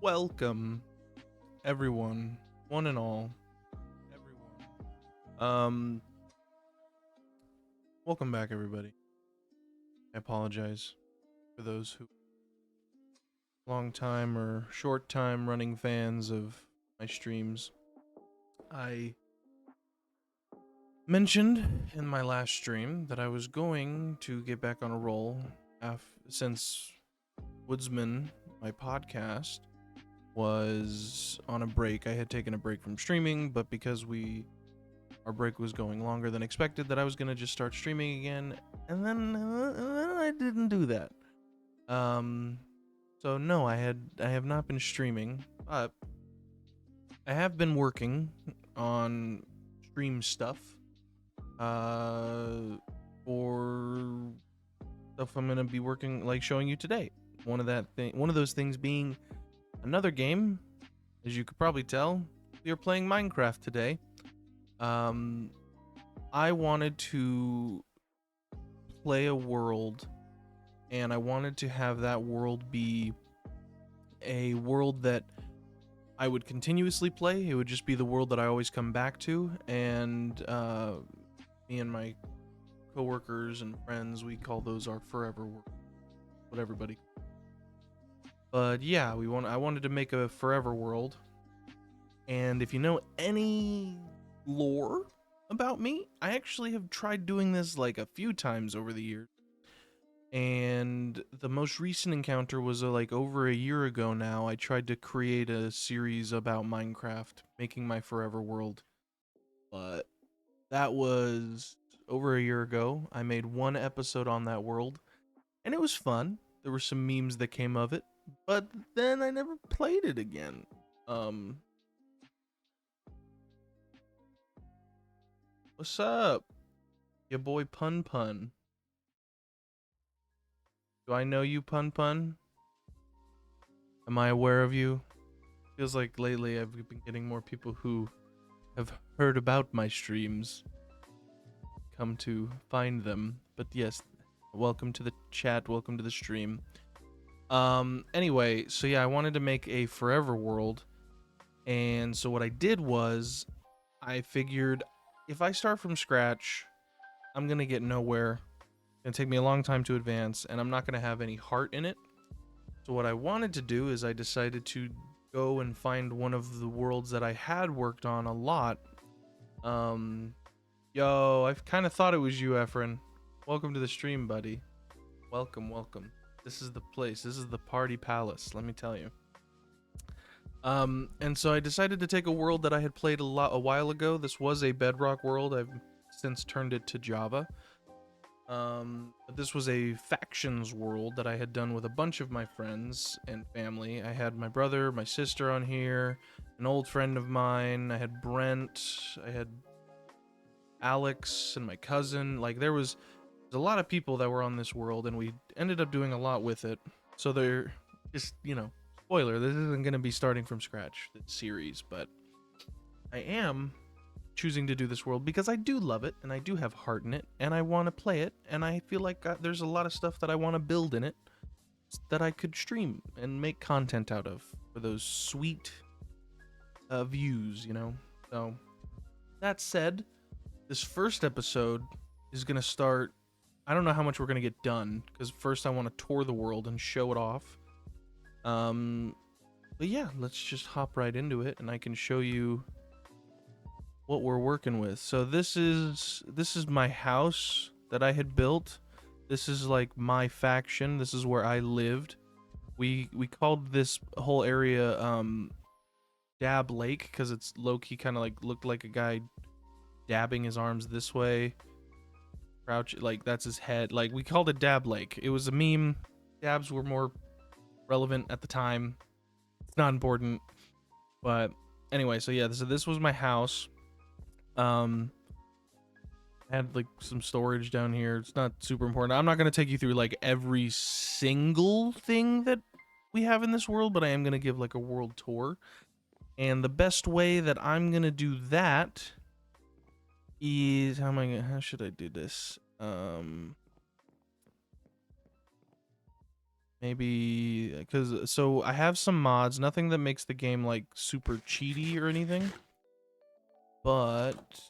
Welcome, everyone, one and all, everyone. Welcome back, everybody. I apologize for those who long time or short time running fans of my streams. I mentioned in my last stream that I was going to get back on a roll since Woodsman, my podcast, was on a break. I had taken a break from streaming, but because our break was going longer than expected, that I was gonna just start streaming again, and then I didn't do that. So no, I have not been streaming, but I have been working on stream stuff, for stuff I'm gonna be showing you today. One of those things being another game. As you could probably tell, we are playing Minecraft today. I wanted to play a world, and I wanted to have that world be a world that I would continuously play. It would just be the world that I always come back to, and me and my coworkers and friends, we call those our forever world. What everybody. But yeah, I wanted to make a forever world. And if you know any lore about me, I actually have tried doing this like a few times over the years. And the most recent encounter was like over a year ago now. I tried to create a series about Minecraft, making my forever world. But that was over a year ago. I made one episode on that world, and it was fun. There were some memes that came of it, but then I never played it again. What's up? Your boy Pun Pun. Do I know you, Pun Pun? Am I aware of you? Feels like lately I've been getting more people who have heard about my streams come to find them. But yes, welcome to the chat, welcome to the stream. Anyway, so yeah, I wanted to make a forever world. And so what I did was I figured if I start from scratch, I'm going to get nowhere. It's going to take me a long time to advance, and I'm not going to have any heart in it. So what I wanted to do is I decided to go and find one of the worlds that I had worked on a lot. Yo, I kind of thought it was you, Efren. Welcome to the stream, buddy. Welcome. This is the place. This is the party palace, let me tell you. And so I decided to take a world that I had played a while ago. This was a Bedrock world. I've since turned it to Java. But this was a factions world that I had done with a bunch of my friends and family. I had my brother, my sister on here, an old friend of mine. I had Brent, I had Alex, and my cousin. Like there was a lot of people that were on this world, and we ended up doing a lot with it. So they're just, spoiler, this isn't going to be starting from scratch, this series, but I am choosing to do this world because I do love it, and I do have heart in it, and I want to play it, and I feel like there's a lot of stuff that I want to build in it that I could stream and make content out of for those sweet views, So, that said, this first episode is going to start. I don't know how much we're going to get done, because first I want to tour the world and show it off. But yeah, let's just hop right into it, and I can show you what we're working with. So this is my house that I had built. This is like my faction. This is where I lived. We called this whole area Dab Lake because it's low-key kind of like looked like a guy dabbing his arms this way. Crouch, like that's his head. Like we called it Dab Lake. It was a meme. Dabs were more relevant at the time. It's not important. But anyway, so yeah, this was my house. I had like some storage down here. It's not super important. I'm not going to take you through like every single thing that we have in this world, but I am going to give like a world tour. And the best way that I'm going to do that is how should I do this? Maybe because so I have some mods, nothing that makes the game like super cheaty or anything, but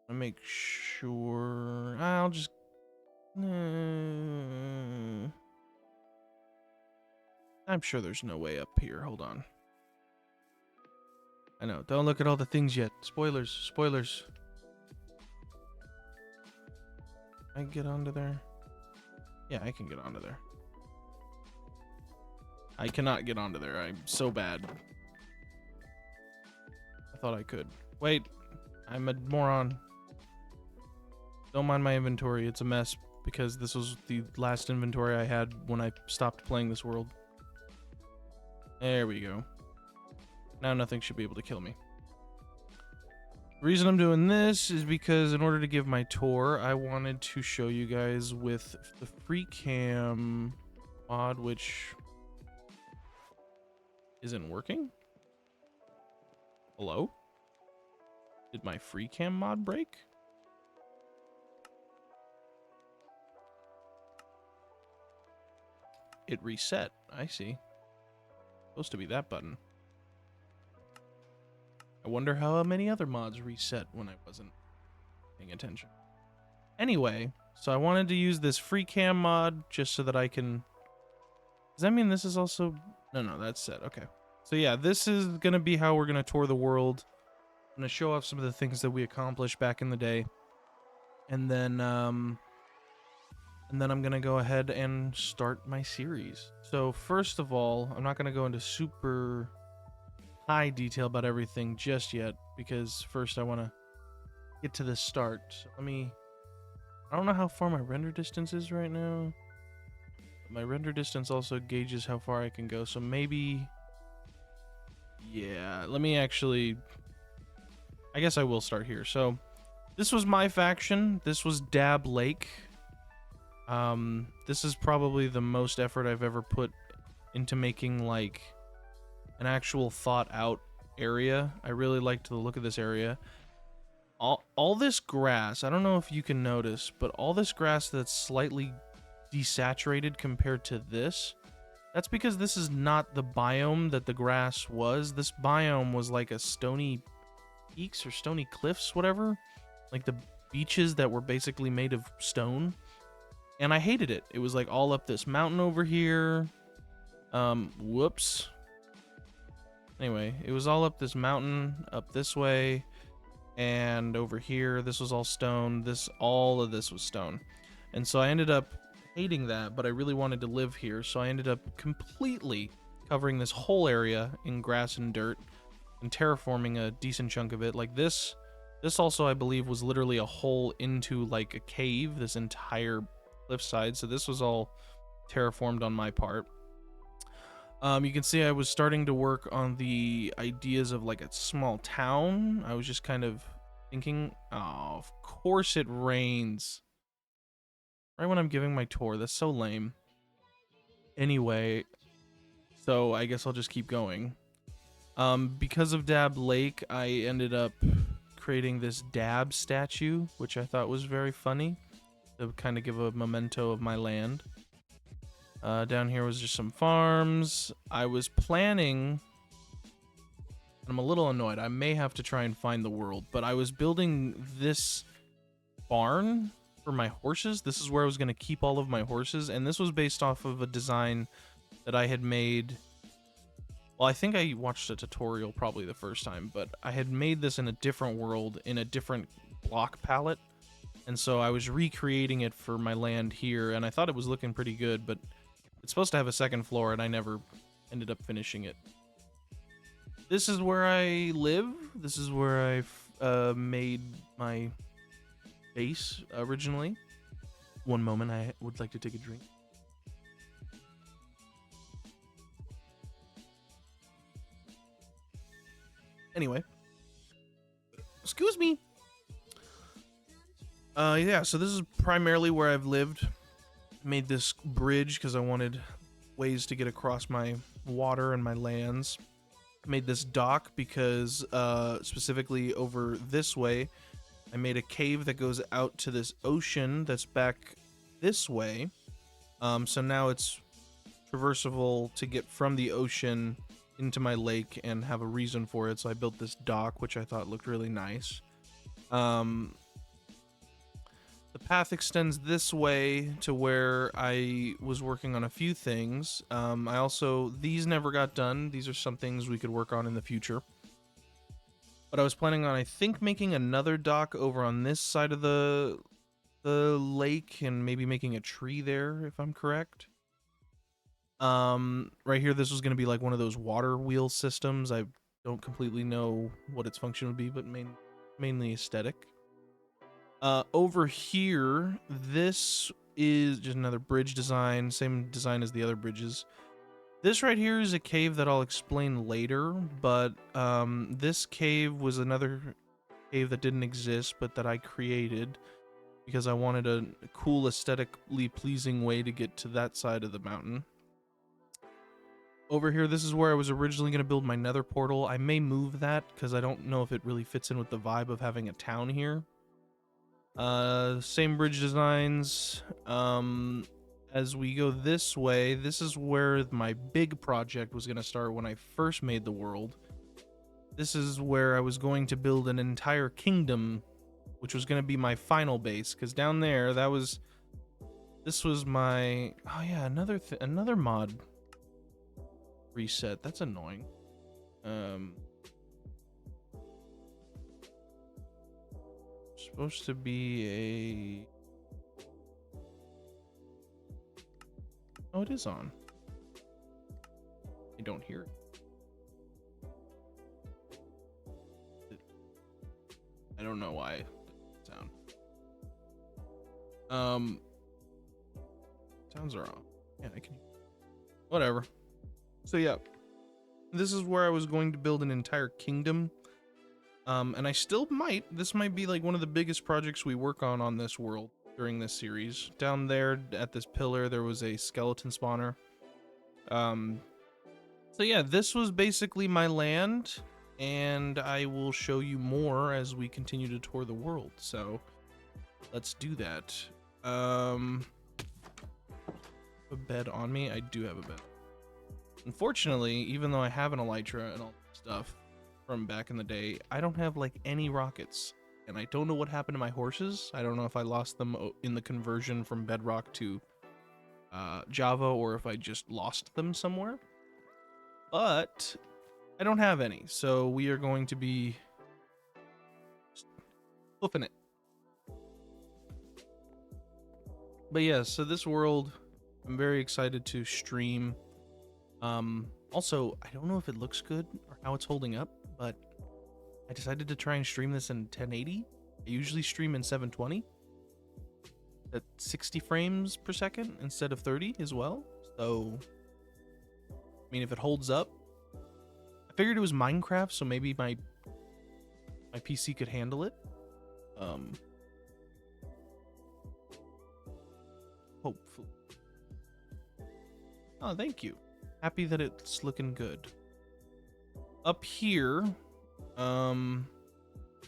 I make sure I'll just I'm sure there's no way up here. Hold on. I know. Don't look at all the things yet. Spoilers. Spoilers. I can get onto there. Yeah, I can get onto there. I cannot get onto there. I'm so bad. I thought I could. Wait. I'm a moron. Don't mind my inventory. It's a mess because this was the last inventory I had when I stopped playing this world. There we go. Now nothing should be able to kill me. The reason I'm doing this is because in order to give my tour, I wanted to show you guys with the free cam mod, which isn't working. Hello? Did my free cam mod break? It reset. I see. Supposed to be that button. I wonder how many other mods reset when I wasn't paying attention. Anyway, so I wanted to use this free cam mod just so that I can... Does that mean this is also... No, that's set. Okay. So yeah, this is going to be how we're going to tour the world. I'm going to show off some of the things that we accomplished back in the day. And then I'm going to go ahead and start my series. So first of all, I'm not going to go into super high detail about everything just yet, because first I want to get to the start. So I don't know how far my render distance is right now. My render distance also gauges how far I can go, so maybe... Yeah, let me actually... I guess I will start here. So, this was my faction. This was Dab Lake. This is probably the most effort I've ever put into making, like, an actual thought-out area. I really liked the look of this area. All this grass, I don't know if you can notice, but all this grass that's slightly desaturated compared to this, that's because this is not the biome that the grass was. This biome was like a stony peaks or stony cliffs, whatever. Like the beaches that were basically made of stone. And I hated it. It was like all up this mountain over here. Whoops. Anyway, it was all up this mountain, up this way. And over here, this was all stone. All of this was stone. And so I ended up hating that, but I really wanted to live here. So I ended up completely covering this whole area in grass and dirt and terraforming a decent chunk of it. Like this also, I believe, was literally a hole into like a cave, this entire cliffside. So this was all terraformed on my part. You can see I was starting to work on the ideas of like a small town. I was just kind of thinking, oh, of course it rains. Right when I'm giving my tour. That's so lame. Anyway, so I guess I'll just keep going. Because of Dab Lake, I ended up creating this Dab statue, which I thought was very funny to kind of give a memento of my land. Down here was just some farms. I was planning... I'm a little annoyed. I may have to try and find the world, but I was building this barn for my horses. This is where I was going to keep all of my horses, and this was based off of a design that I had made... Well, I think I watched a tutorial probably the first time, but I had made this in a different world, in a different block palette, and so I was recreating it for my land here, and I thought it was looking pretty good, but it's supposed to have a second floor, and I never ended up finishing it. This is where I live. This is where I made my base originally. One moment, I would like to take a drink. Anyway. Excuse me. Yeah, so this is primarily where I've lived. Made this bridge because I wanted ways to get across my water and my lands. Made this dock because specifically over this way, I made a cave that goes out to this ocean that's back this way. So now it's traversable to get from the ocean into my lake and have a reason for it. So I built this dock, which I thought looked really nice. The path extends this way to where I was working on a few things. These never got done. These are some things we could work on in the future. But I was planning on, I think, making another dock over on this side of the lake and maybe making a tree there, if I'm correct. Right here, this was going to be like one of those water wheel systems. I don't completely know what its function would be, but mainly aesthetic. Over here, this is just another bridge design, same design as the other bridges. This right here is a cave that I'll explain later, but this cave was another cave that didn't exist, but that I created because I wanted a cool, aesthetically pleasing way to get to that side of the mountain. Over here, this is where I was originally going to build my nether portal. I may move that because I don't know if it really fits in with the vibe of having a town here. Same bridge designs. As we go this way, this is where my big project was going to start when I first made the world. This is where I was going to build an entire kingdom, which was going to be my final base, because down there, this was my, oh yeah, another mod reset. That's annoying. Supposed to be a, oh, it is on. I don't hear it. I don't know why it doesn't sound. Sounds are off. Yeah, I can. Whatever. So yeah, this is where I was going to build an entire kingdom. And I still might. This might be like one of the biggest projects we work on this world during this series. Down there at this pillar, there was a skeleton spawner. So yeah, this was basically my land, and I will show you more as we continue to tour the world. So let's do that. A bed on me? I do have a bed. Unfortunately, even though I have an elytra and all that stuff from back in the day, I don't have like any rockets, and I don't know what happened to my horses. I don't know if I lost them in the conversion from bedrock to Java, or if I just lost them somewhere. But I don't have any, so we are going to be hoofing it. But yeah, so this world, I'm very excited to stream. Also, I don't know if it looks good or how it's holding up, but I decided to try and stream this in 1080. I usually stream in 720 at 60 frames per second instead of 30 as well. So, I mean, if it holds up, I figured it was Minecraft, so maybe my PC could handle it. Hopefully. Oh, thank you. Happy that it's looking good. Up here,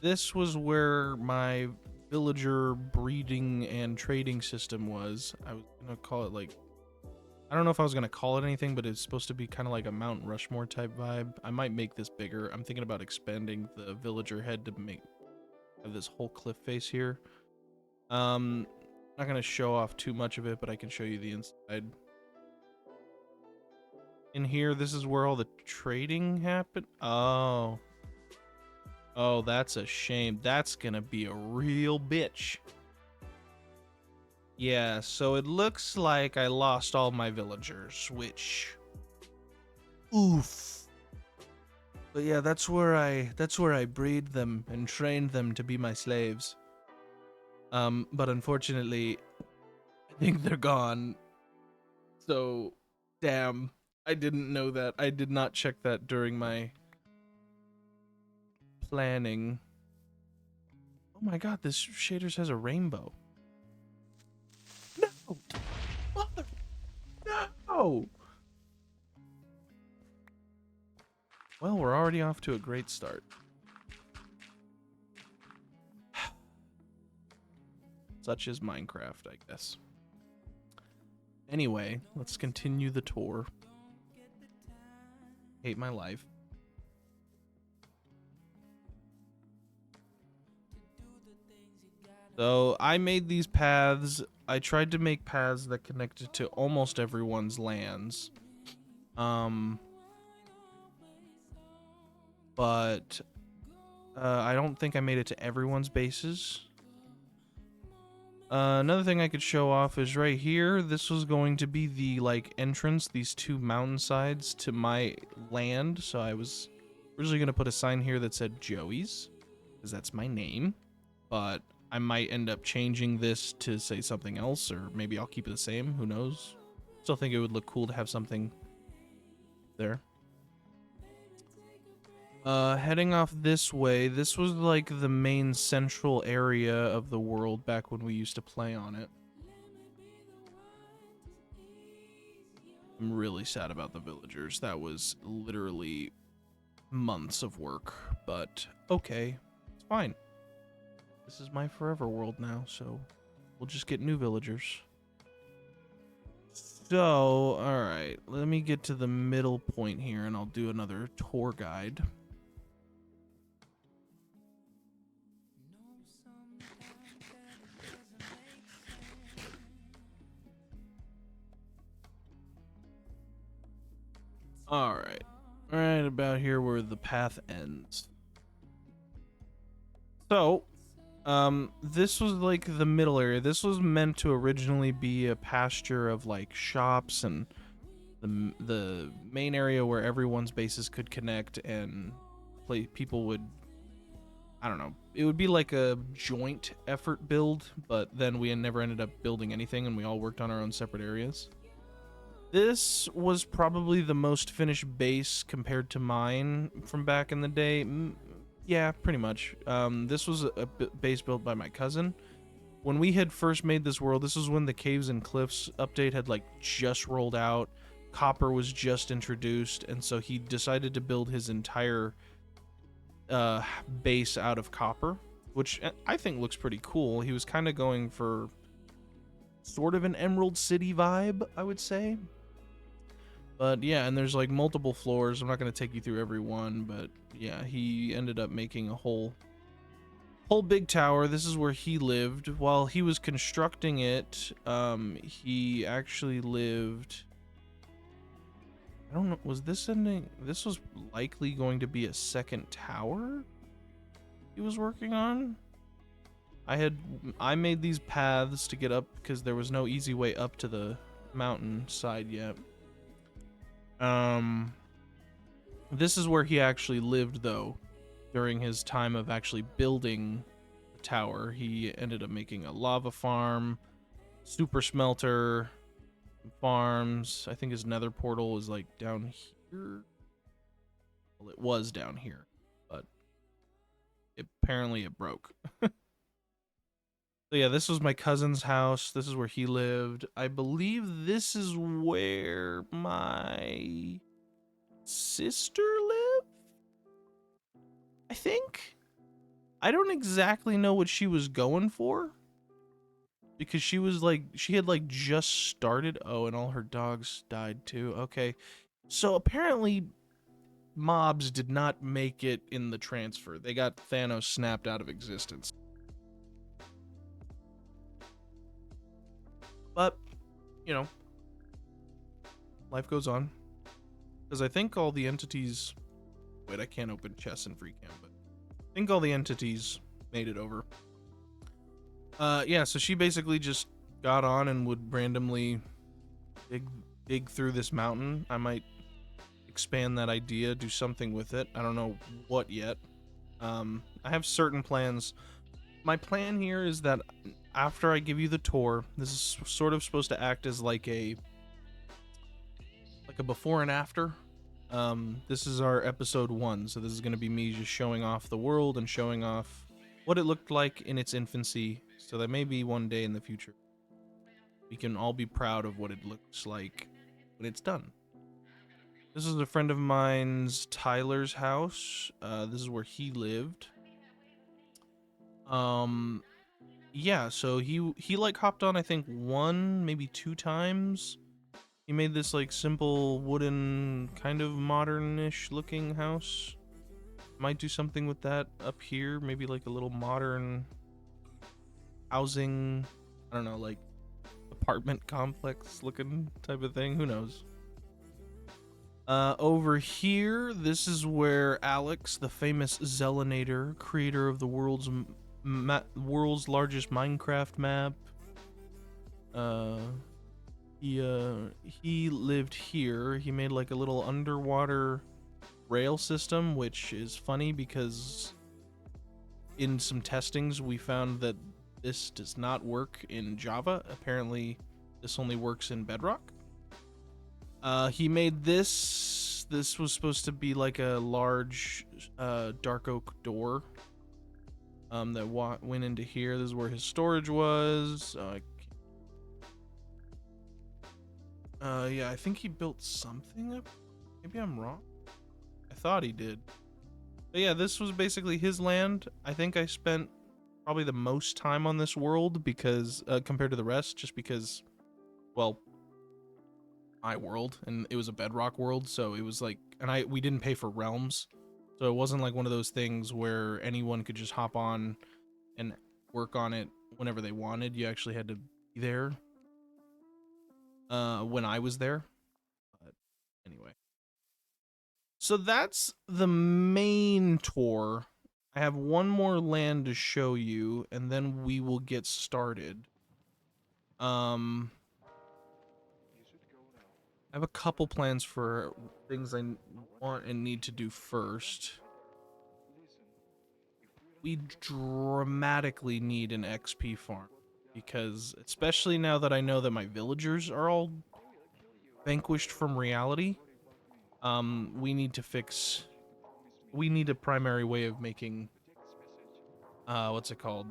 this was where my villager breeding and trading system was. I was gonna call it like, I don't know if I was gonna call it anything, but it's supposed to be kind of like a Mount Rushmore type vibe. I might make this bigger. I'm thinking about expanding the villager head to have this whole cliff face here. Not gonna show off too much of it, but I can show you the inside. In here, this is where all the trading happened. Oh, that's a shame. That's gonna be a real bitch. Yeah, so it looks like I lost all my villagers, which, oof. But yeah, that's where I breed them and trained them to be my slaves. But unfortunately, I think they're gone. So, damn, I didn't know that. I did not check that during my planning. Oh my god, this shaders has a rainbow. No! Mother! No! Well, we're already off to a great start. Such is Minecraft, I guess. Anyway, let's continue the tour. Hate my life. So I made these paths. I tried to make paths that connected to almost everyone's lands. But I don't think I made it to everyone's bases. Another thing I could show off is right here. This was going to be the like entrance, these two mountainsides to my land. So I was originally going to put a sign here that said Joey's, because that's my name. But I might end up changing this to say something else, or maybe I'll keep it the same. Who knows? Still think it would look cool to have something there. Heading off this way, this was like the main central area of the world back when we used to play on it. I'm really sad about the villagers. That was literally months of work, but okay, it's fine. This is my forever world now, so we'll just get new villagers. So, alright, let me get to the middle point here and I'll do another tour guide. Alright, right about here where the path ends. So, this was like the middle area. This was meant to originally be a pasture of like shops and the main area where everyone's bases could connect and people would, I don't know, it would be like a joint effort build, but then we never ended up building anything and we all worked on our own separate areas. This was probably the most finished base compared to mine from back in the day. Yeah, pretty much. This was a base built by my cousin. When we had first made this world, this was when the Caves and Cliffs update had like just rolled out. Copper was just introduced, and so he decided to build his entire base out of copper, which I think looks pretty cool. He was kind of going for sort of an Emerald City vibe, I would say. But yeah, and there's like multiple floors. I'm not going to take you through every one, but yeah, he ended up making a whole big tower. This is where he lived. While he was constructing it, he actually lived, I don't know, was this ending? This was likely going to be a second tower he was working on. I made these paths to get up because there was no easy way up to the mountain side yet. This is where he actually lived, though, during his time of actually building the tower. He ended up making a lava farm, super smelter, farms. I think his nether portal is like down here. Well, it was down here, but apparently it broke. So yeah, this was my cousin's house. This is where he lived. I believe this is where my sister lived? I think. I don't exactly know what she was going for. Because she was like, she had like just started. Oh, and all her dogs died too. Okay. So apparently mobs did not make it in the transfer. They got Thanos snapped out of existence. But, you know, life goes on. Because I think all the entities... Wait, I can't open chess in free cam, but I think all the entities made it over. Yeah, so she basically just got on and would randomly dig through this mountain. I might expand that idea, do something with it. I don't know what yet. I have certain plans. My plan here is that after I give you the tour, this is sort of supposed to act as like a before and after. This is our episode 1, so this is going to be me just showing off the world and showing off what it looked like in its infancy, so that maybe one day in the future we can all be proud of what it looks like when it's done. This is a friend of mine's, Tyler's house. This is where he lived. yeah, so he like hopped on I think one, maybe two times. He made this like simple wooden kind of modern-ish looking house. Might do something with that up here, maybe like a little modern housing, I don't know, like apartment complex looking type of thing. Who knows? Over here, this is where Alex, the famous Zelinator, creator of the world's largest Minecraft map, uh, he lived here. He made like a little underwater rail system, which is funny because in some testings we found that this does not work in Java. Apparently, this only works in Bedrock. He made this. This was supposed to be like a large, dark oak door. That went into here. This is where his storage was. Yeah, I think he built something up. Maybe I'm wrong. I thought he did. But yeah, this was basically his land. I think I spent probably the most time on this world because, compared to the rest, just because, well, my world, and it was a bedrock world, so it was like, and we didn't pay for realms, so it wasn't like one of those things where anyone could just hop on and work on it whenever they wanted. You actually had to be there when I was there. But anyway, so that's the main tour. I have one more land to show you, and then we will get started. I have a couple plans for things I want and need to do first. We dramatically need an XP farm because, especially now that I know that my villagers are all vanquished from reality, we need to fix. We need a primary way of making. What's it called?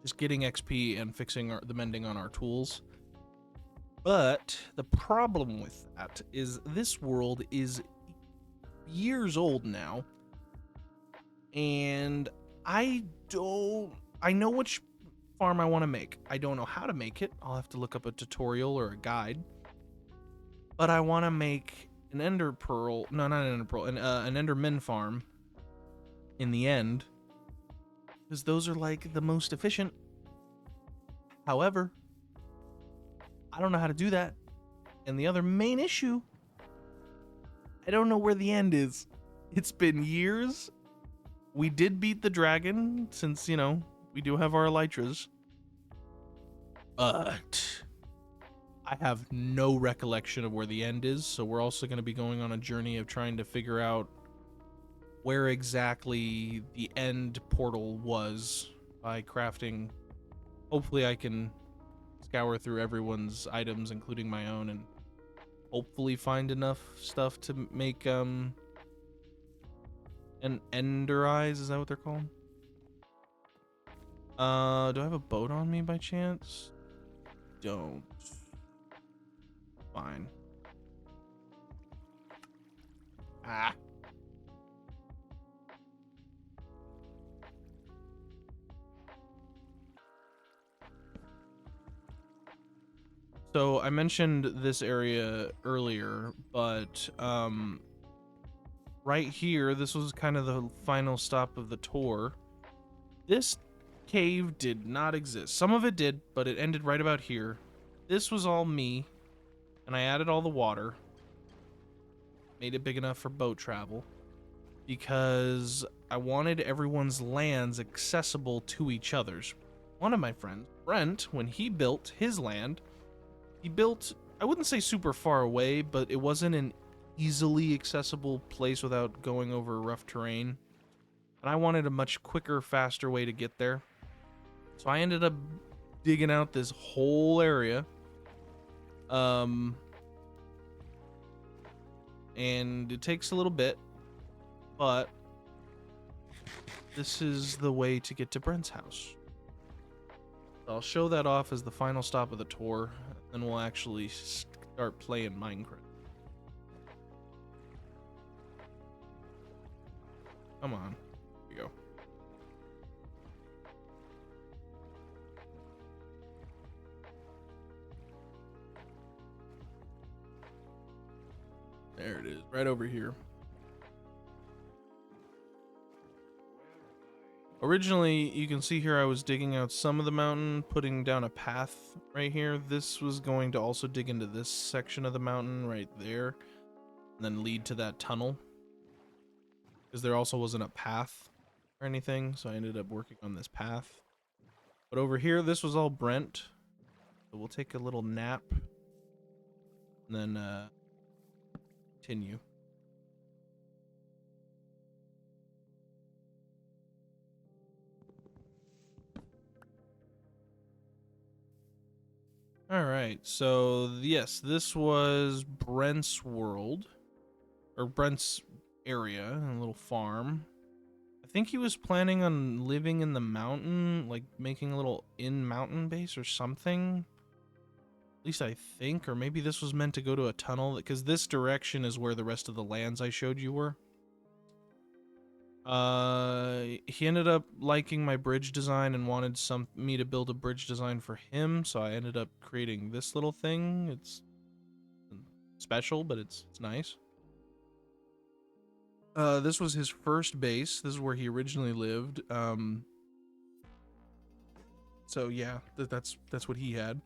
Just getting XP and fixing the mending on our tools. But the problem with that is this world is years old now, and I know which farm I want to make. I don't know how to make it. I'll have to look up a tutorial or a guide. But I want to make an ender pearl, no, not an ender pearl, an enderman farm in the end, because those are like the most efficient. However, I don't know how to do that. And the other main issue, I don't know where the end is. It's been years. We did beat the dragon, since, you know, we do have our elytras. But I have no recollection of where the end is, so we're also going to be going on a journey of trying to figure out where exactly the end portal was by crafting. Hopefully I can scour through everyone's items, including my own, and hopefully find enough stuff to make an ender eyes. Is that what they're called? Do I have a boat on me by chance? Don't. Fine. Ah. So I mentioned this area earlier, but right here, this was kind of the final stop of the tour. This cave did not exist. Some of it did, but it ended right about here. This was all me, and I added all the water. Made it big enough for boat travel because I wanted everyone's lands accessible to each other's. One of my friends, Brent, when he built his land, he built, I wouldn't say super far away, but it wasn't an easily accessible place without going over rough terrain. And I wanted a much quicker, faster way to get there. So I ended up digging out this whole area. And it takes a little bit, but this is the way to get to Brent's house. I'll show that off as the final stop of the tour, and we'll actually start playing Minecraft. Come on. Here we go. There it is, right over here. Originally, you can see here I was digging out some of the mountain, putting down a path right here. This was going to also dig into this section of the mountain right there, and then lead to that tunnel. Because there also wasn't a path or anything, so I ended up working on this path. But over here, this was all Brent. So we'll take a little nap, and then continue. Alright, so yes, this was Brent's world, or Brent's area, a little farm. I think he was planning on living in the mountain, like making a little in-mountain base or something. At least I think, or maybe this was meant to go to a tunnel, because this direction is where the rest of the lands I showed you were. He ended up liking my bridge design and wanted me to build a bridge design for him, so I ended up creating this little thing. It's special, but it's nice. This was his first base. This is where he originally lived. So yeah, that's what he had.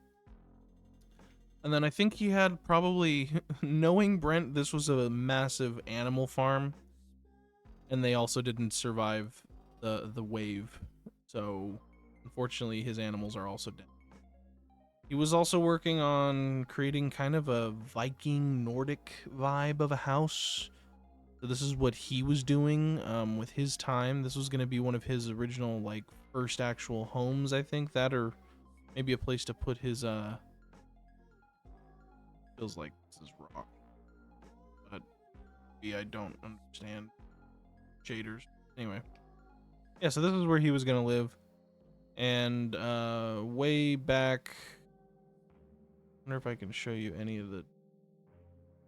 And then I think he had probably, knowing Brent, this was a massive animal farm. And they also didn't survive the wave. So, unfortunately, his animals are also dead. He was also working on creating kind of a Viking Nordic vibe of a house. So this is what he was doing with his time. This was going to be one of his original, like, first actual homes, I think. That or maybe a place to put his, feels like this is rock. But, yeah, I don't understand shaders. Anyway. Yeah, so this is where he was going to live. And way back, I wonder if I can show you any of the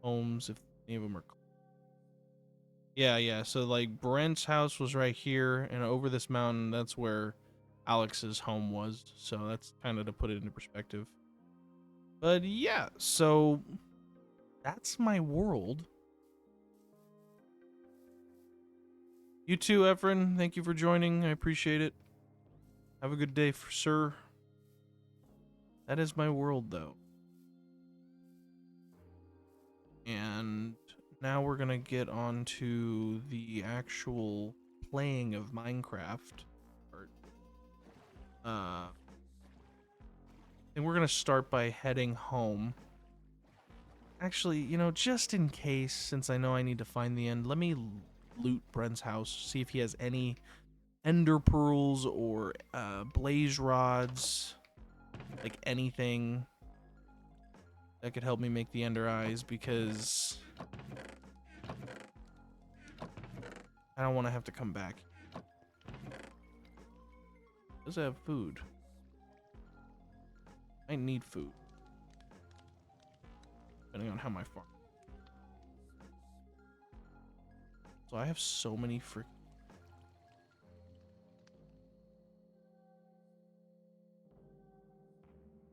homes, if any of them are. Yeah, so like Brent's house was right here, and over this mountain, that's where Alex's home was. So that's kind of to put it into perspective. But yeah, so that's my world. You too, Efren. Thank you for joining. I appreciate it. Have a good day, sir. That is my world, though. And now we're going to get on to the actual playing of Minecraft. And we're going to start by heading home. Actually, you know, just in case, since I know I need to find the end, let me loot Brent's house, see if he has any ender pearls or blaze rods, like anything that could help me make the ender eyes, because I don't want to have to come back. Does it have food? I need food, depending on how my farm. So I have so many freaking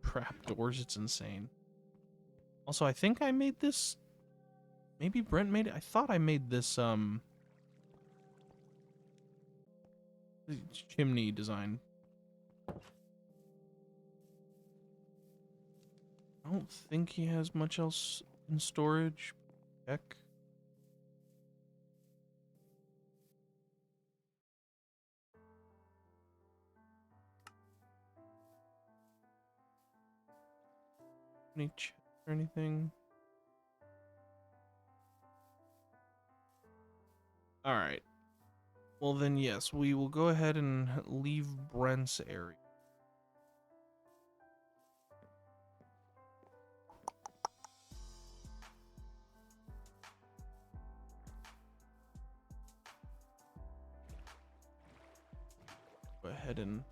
trapdoors, it's insane. Also, I think I made this. Maybe Brent made it. I thought I made this chimney design. I don't think he has much else in storage. Check. Any check or anything? All right. Well, then, yes, we will go ahead and leave Brent's area. Go ahead and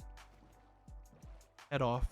head off.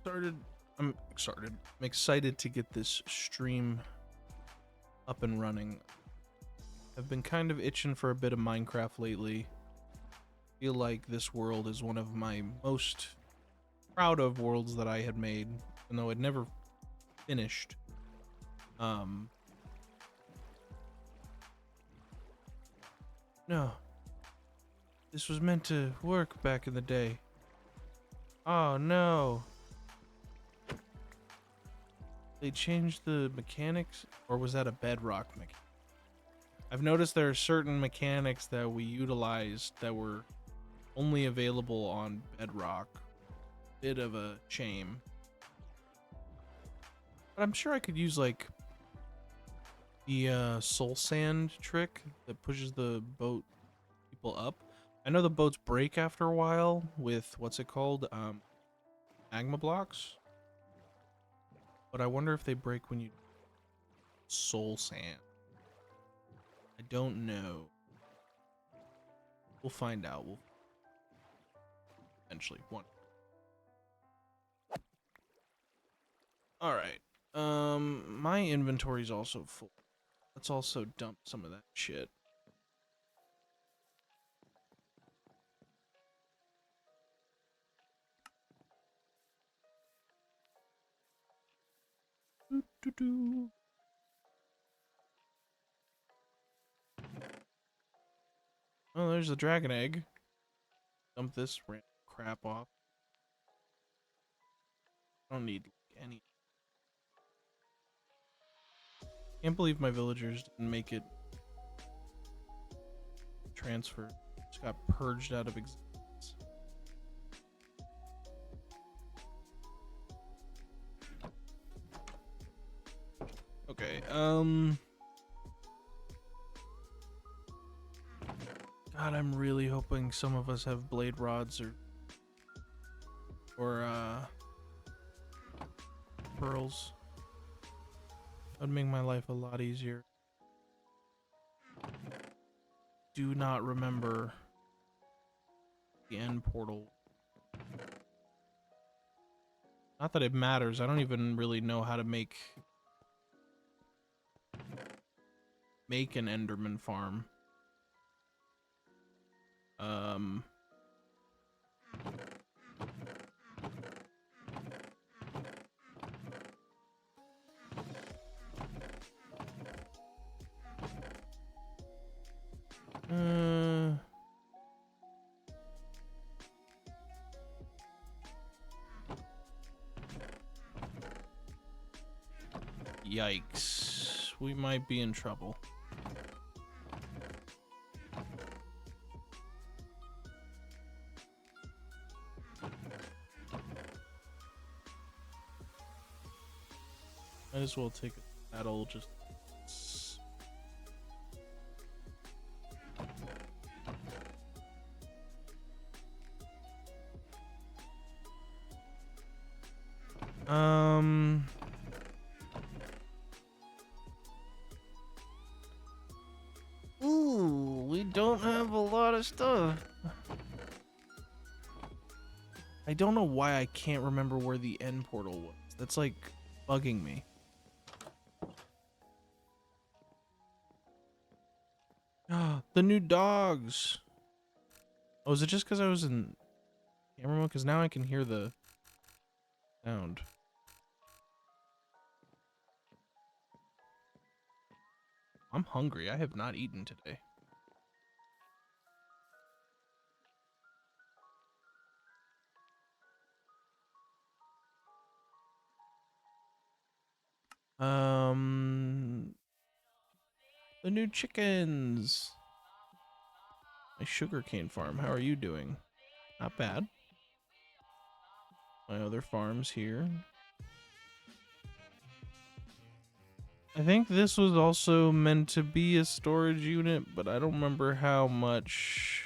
I'm started. I'm excited to get this stream up and running. I've been kind of itching for a bit of Minecraft lately. Feel like this world is one of my most proud of worlds that I had made, even though it never finished. No. This was meant to work back in the day. Oh no. They changed the mechanics, or was that a bedrock mechanic? I've noticed there are certain mechanics that we utilized that were only available on bedrock. Bit of a shame. But I'm sure I could use like the soul sand trick that pushes the boat people up. I know the boats break after a while with what's it called? Magma blocks. But I wonder if they break when you soul sand. I don't know. We'll find out. We'll eventually one. All right. My inventory's also full. Let's also dump some of that shit. Oh, there's the dragon egg. Dump this random crap off. I don't need any. Can't believe my villagers didn't make it transfer. Just got purged out of existence. Okay, God, I'm really hoping some of us have blade rods or pearls. That'd make my life a lot easier. Do not remember the end portal. Not that it matters. I don't even really know how to make an Enderman farm. Yikes. We might be in trouble. Might as well take a battle just... Ooh, we don't have a lot of stuff. I don't know why I can't remember where the end portal was. That's like bugging me. The new dogs. Oh, is it just because I was in camera mode? Because now I can hear the sound. I'm hungry. I have not eaten today. The new chickens. My sugarcane farm. How are you doing? Not bad. My other farms here. I think this was also meant to be a storage unit, but I don't remember how much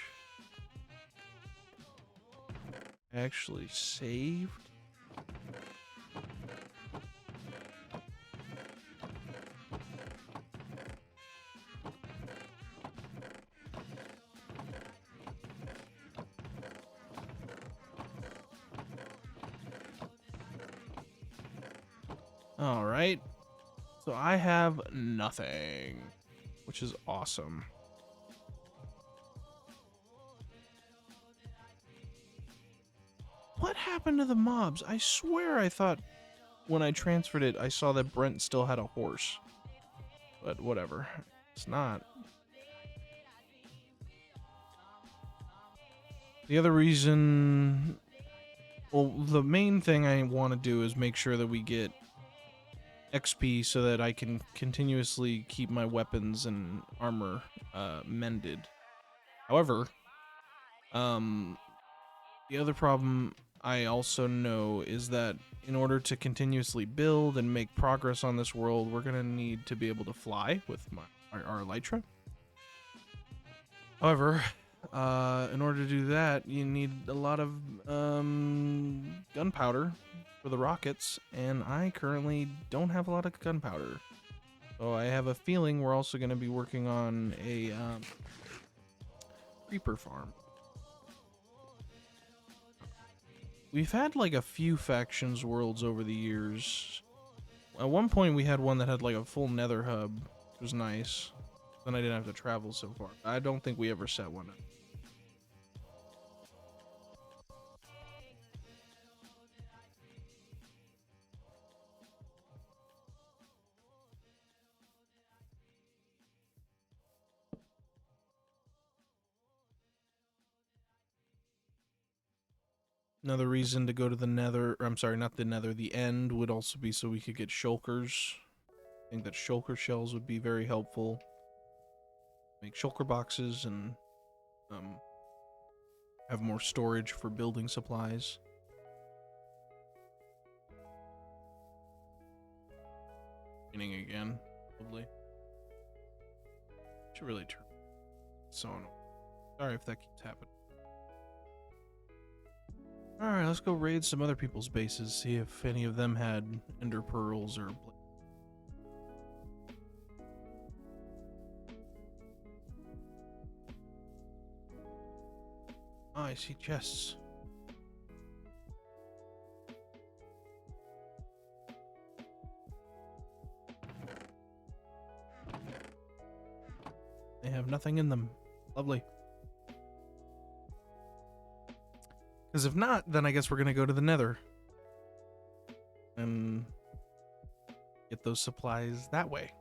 I actually saved. All right. So I have nothing, which is awesome. What happened to the mobs? I swear I thought when I transferred it, I saw that Brent still had a horse. But whatever. It's not. The other reason... Well, the main thing I want to do is make sure that we get XP so that I can continuously keep my weapons and armor mended. However, the other problem I also know is that in order to continuously build and make progress on this world, we're going to need to be able to fly with our elytra. However, in order to do that, you need a lot of gunpowder for the rockets, and I currently don't have a lot of gunpowder. So I have a feeling we're also going to be working on a creeper farm. We've had like a few factions worlds over the years. At one point we had one that had like a full nether hub, which was nice. Then I didn't have to travel so far. I don't think we ever set one up. Another reason to go to the nether, or I'm sorry, not the nether, the end would also be so we could get shulkers. I think that shulker shells would be very helpful. Make shulker boxes and have more storage for building supplies. Raining again, probably. Should really turn so on. Sorry if that keeps happening. Alright, let's go raid some other people's bases, see if any of them had ender pearls or... Oh, I see chests. They have nothing in them. Lovely. Because if not, then I guess we're going to go to the nether. And get those supplies that way.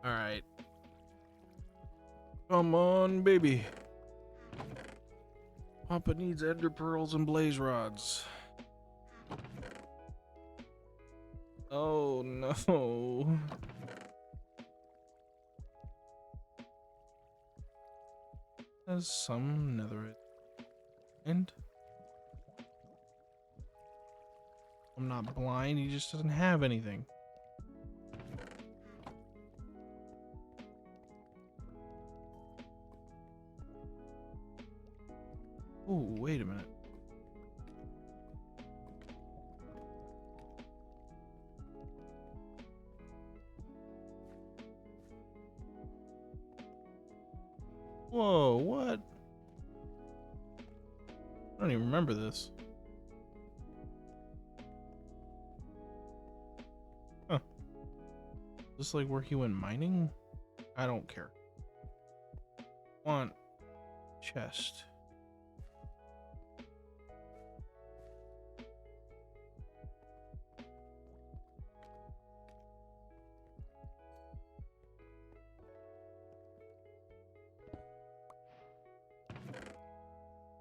Alright. Come on, baby. Papa needs ender pearls and blaze rods. Oh no. There's some netherite. And I'm not blind, he just doesn't have anything. Oh, wait a minute. Whoa, what? I don't even remember this. Huh. Is this like where he went mining? I don't care. Want chest.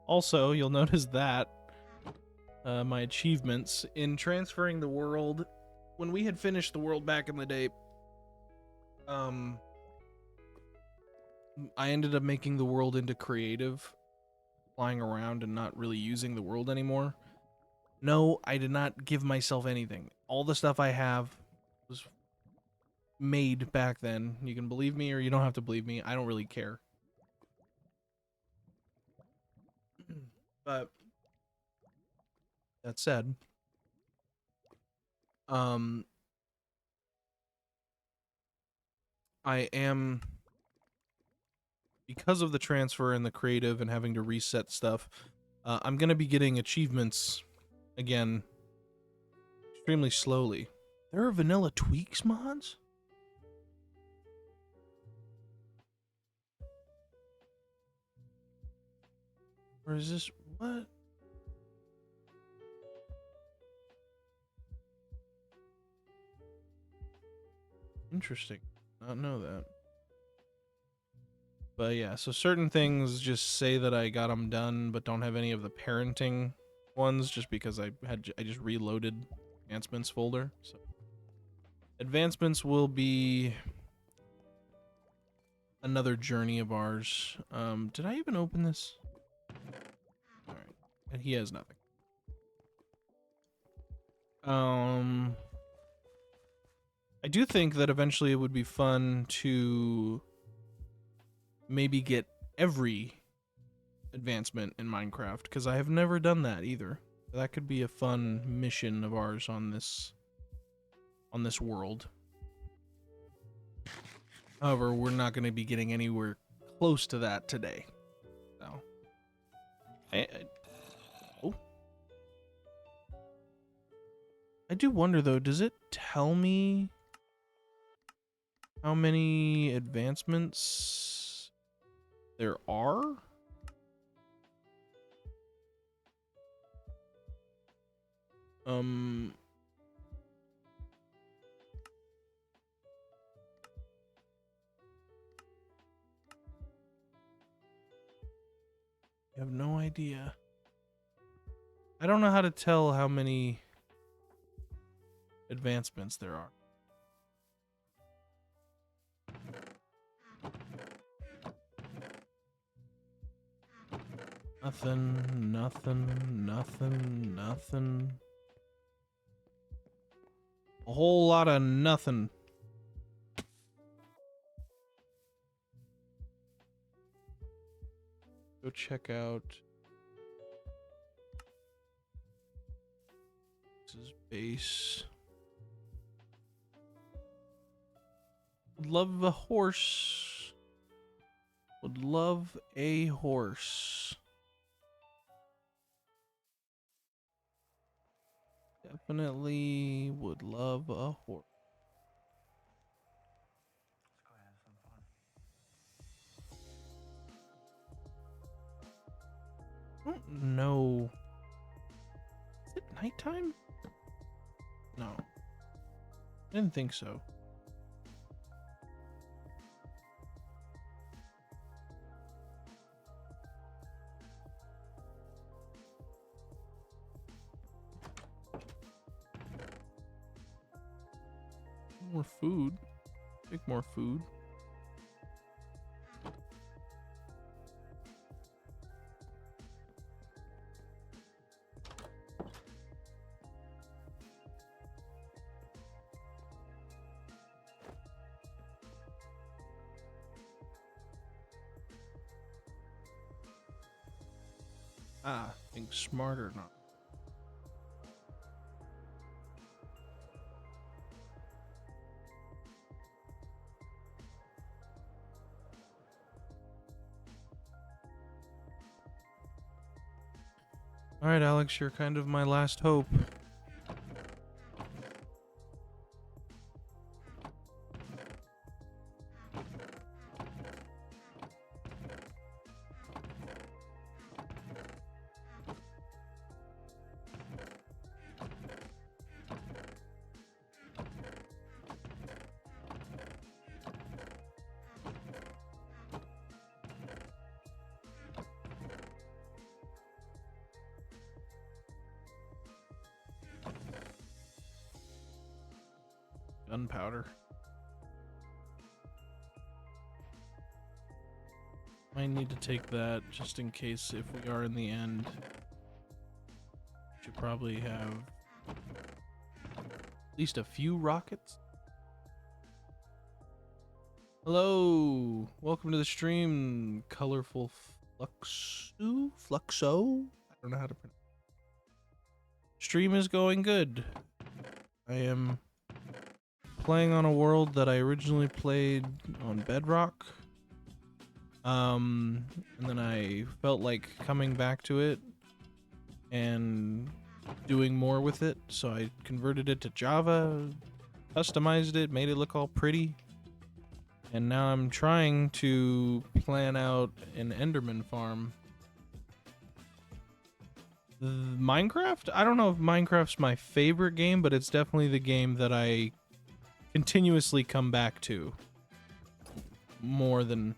Also, you'll notice that my achievements in transferring the world, when we had finished the world back in the day, I ended up making the world into creative, flying around and not really using the world anymore. No, I did not give myself anything. All the stuff I have was made back then. You can believe me or you don't have to believe me. I don't really care. But that said, I am, because of the transfer and the creative and having to reset stuff, I'm gonna be getting achievements again extremely slowly. There are vanilla tweaks mods? Or is this what? Interesting. Not know that. But yeah, so certain things just say that I got them done, but don't have any of the parenting ones, just because I just reloaded advancements folder. So advancements will be another journey of ours. Did I even open this? All right, and he has nothing. I do think that eventually it would be fun to maybe get every advancement in Minecraft, because I have never done that either. That could be a fun mission of ours on this world. However, we're not going to be getting anywhere close to that today. So, oh, I do wonder though. Does it tell me how many advancements there are? I have no idea. I don't know how to tell how many advancements there are. Nothing, nothing, nothing, nothing. A whole lot of nothing. Go check out. This is base. Would love a horse. Would love a horse. Definitely would love a horse. Let's go have some fun. I don't know. Is it nighttime? No. I didn't think so. More food. Make more food. Ah, think smarter now. Alright, Alex, you're kind of my last hope. Gunpowder. Might need to take that just in case if we are in the end. Should probably have at least a few rockets. Hello, welcome to the stream, colorful Fluxo. I don't know how to pronounce. Stream is going good. I am playing on a world that I originally played on Bedrock. And then I felt like coming back to it and doing more with it, so I converted it to Java, customized it, made it look all pretty. And now I'm trying to plan out an Enderman farm. Minecraft? I don't know if Minecraft's my favorite game, but it's definitely the game that I continuously come back to more than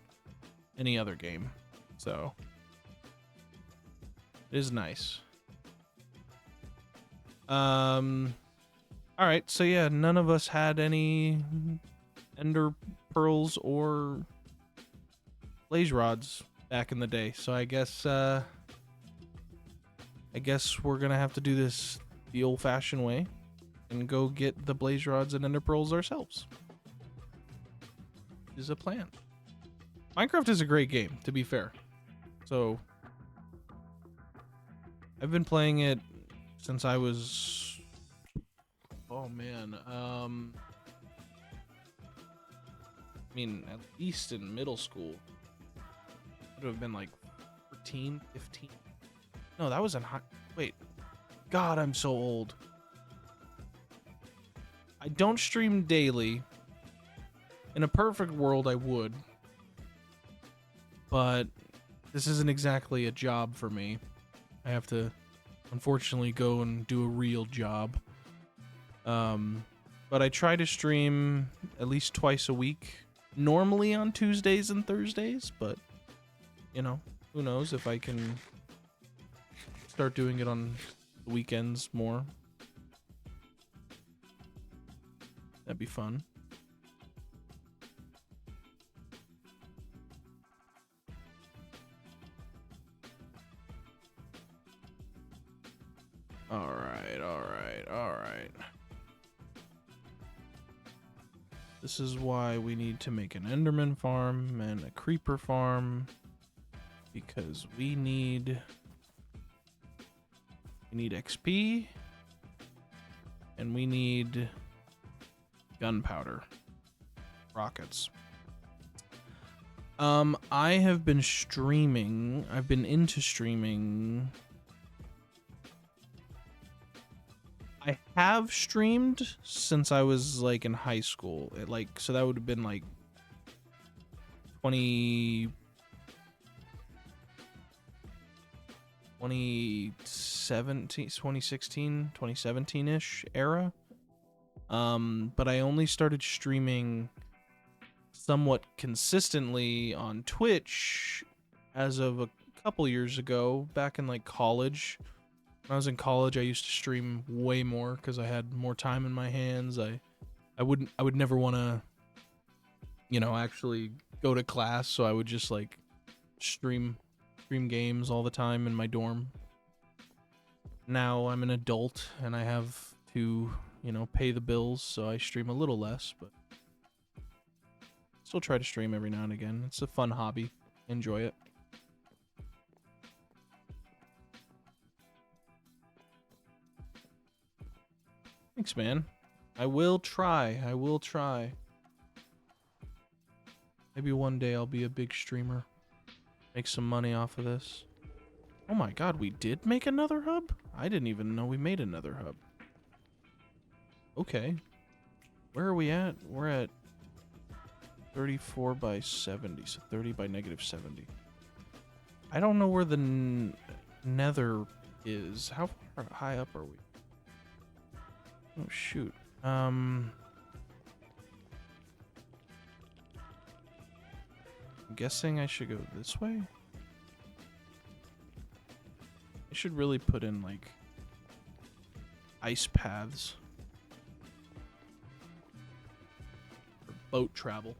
any other game. So it is nice. All right, so yeah, none of us had any ender pearls or blaze rods back in the day, so I guess we're gonna have to do this the old-fashioned way and go get the blaze rods and ender pearls ourselves. Is a plan. Minecraft is a great game, to be fair. So I've been playing it since I was, oh man, I mean, at least in middle school. Would have been like 14, 15. No, that was in high. Wait. God, I'm so old. I don't stream daily. In a perfect world, I would. But this isn't exactly a job for me. I have to, unfortunately, go and do a real job. But I try to stream at least twice a week. Normally on Tuesdays and Thursdays, but, you know, who knows if I can start doing it on the weekends more. That'd be fun. Alright. This is why we need to make an Enderman farm and a creeper farm. Because we need XP. And we need gunpowder. Rockets. I have been streaming. I've been into streaming. I have streamed since I was like in high school. So that would have been like 2017-ish era. But I only started streaming somewhat consistently on Twitch as of a couple years ago, back in like college. When I was in college, I used to stream way more because I had more time in my hands. I would never want to, actually go to class, so I would just like stream games all the time in my dorm. Now I'm an adult and I have to, pay the bills, so I stream a little less, but still try to stream every now and again. It's a fun hobby. Enjoy it. Thanks, man. I will try. Maybe one day I'll be a big streamer. Make some money off of this. Oh my god, we did make another hub? I didn't even know we made another hub. Okay. Where are we at? We're at 34 by 70, so 30 by negative 70. I don't know where the nether is. How far high up are we? Oh, shoot. I'm guessing I should go this way? I should really put in, like, ice paths. For boat travel.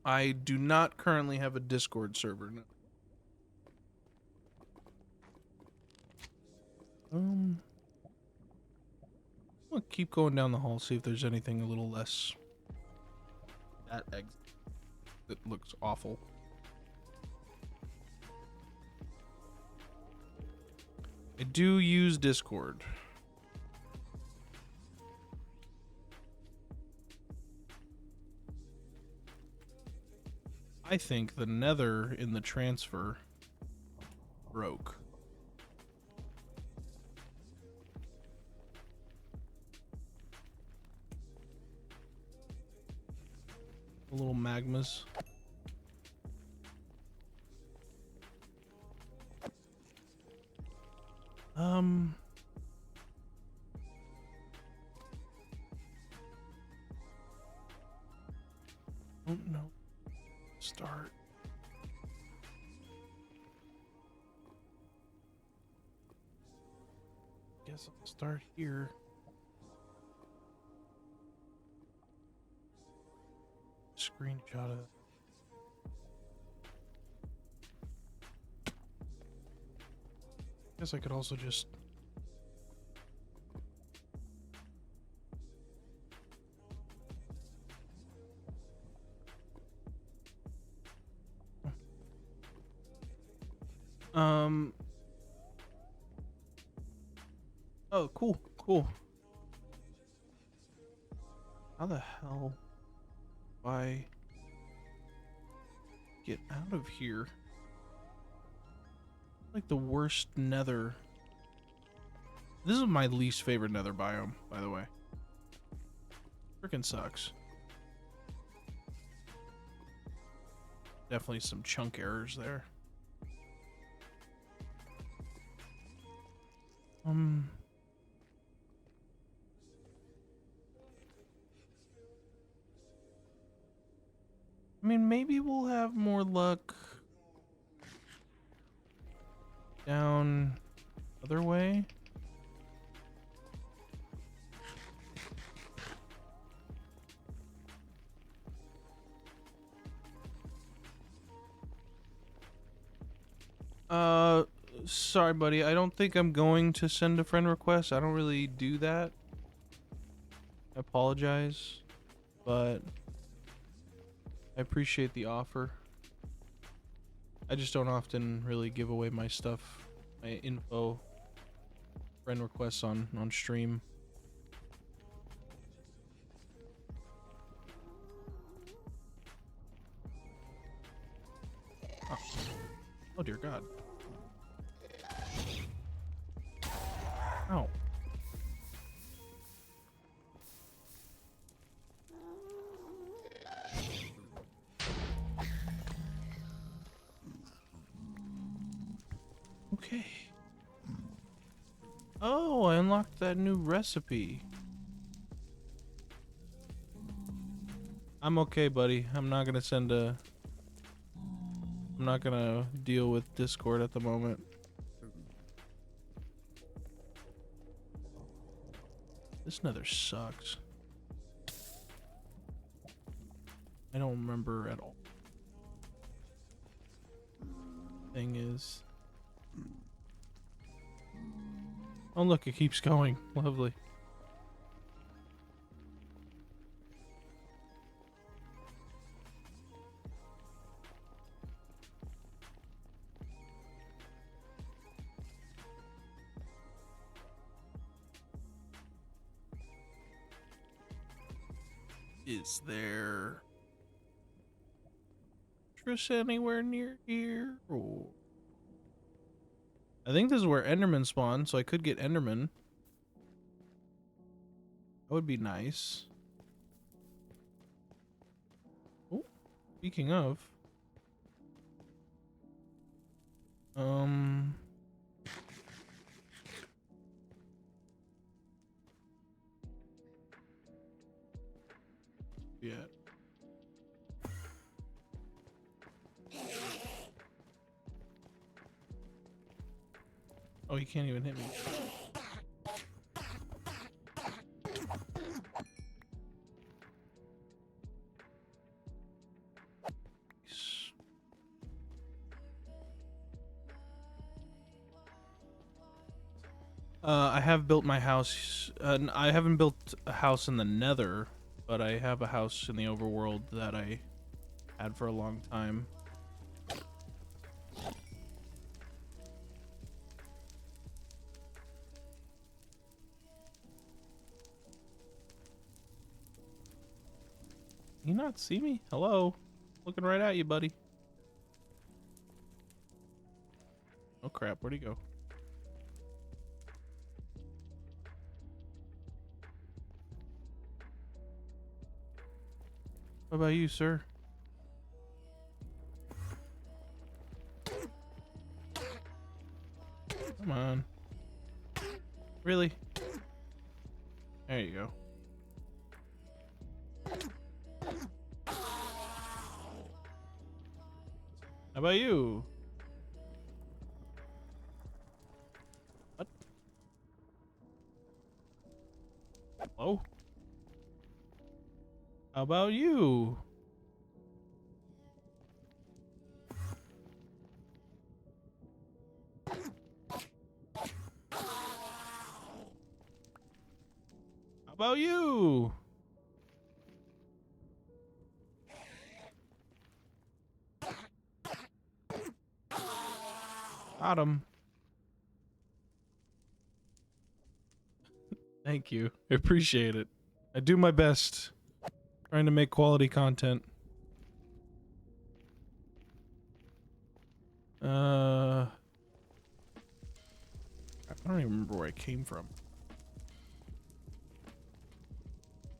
I do not currently have a Discord server. No. I'll keep going down the hall, see if there's anything a little less. That exit that looks awful. I do use Discord. I think the nether in the transfer broke. The little magmas. Oh no. Start. Guess I'll start here. Screenshot it. Guess I could also just oh, cool, cool. How the hell do I get out of here? Like the worst nether. This is my least favorite nether biome, by the way. Freaking sucks. Definitely some chunk errors there. I mean, maybe we'll have more luck down other way. Sorry, buddy. I don't think I'm going to send a friend request. I don't really do that. I apologize, but I appreciate the offer. I just don't often really give away my stuff, my info, friend requests on stream. Oh, oh dear God. Ow. Okay. Oh, I unlocked that new recipe. I'm okay, buddy. I'm not gonna deal with Discord at the moment. This nether sucks. I don't remember at all. Thing is... Oh look, it keeps going. Lovely. Is there Trish anywhere near here? Oh. I think this is where Enderman spawn, so I could get Enderman. That would be nice. Oh, speaking of. Yeah. Oh, he can't even hit me. I have built my house. I haven't built a house in the Nether, but I have a house in the overworld that I had for a long time. You not see me? Hello? Looking right at you, buddy. Oh crap, where'd he go? What about you, sir? Come on. Really? There you go. How about you? What? Hello? How about you? How about you? Got him. Thank you. I appreciate it. I do my best. Trying to make quality content. I don't even remember where I came from.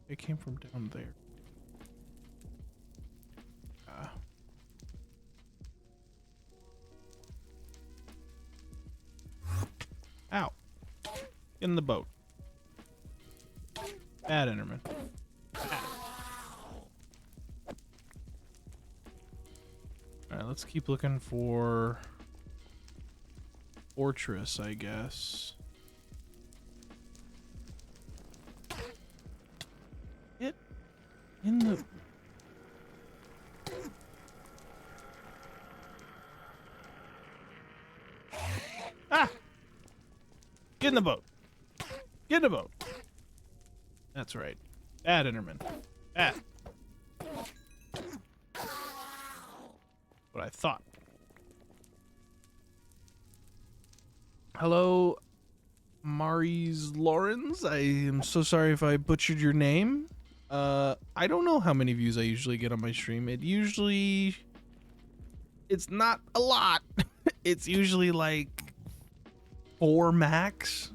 It came from down there. Ow. Get in the boat. Bad Enderman. Alright, let's keep looking for fortress, I guess. Get in the... Ah! Get in the boat. Get in the boat. That's right. Bad Enderman. Bad. What I thought. Hello, Maris Lawrence. I am so sorry if I butchered your name. I don't know how many views I usually get on my stream. It's not a lot. It's usually like 4 max.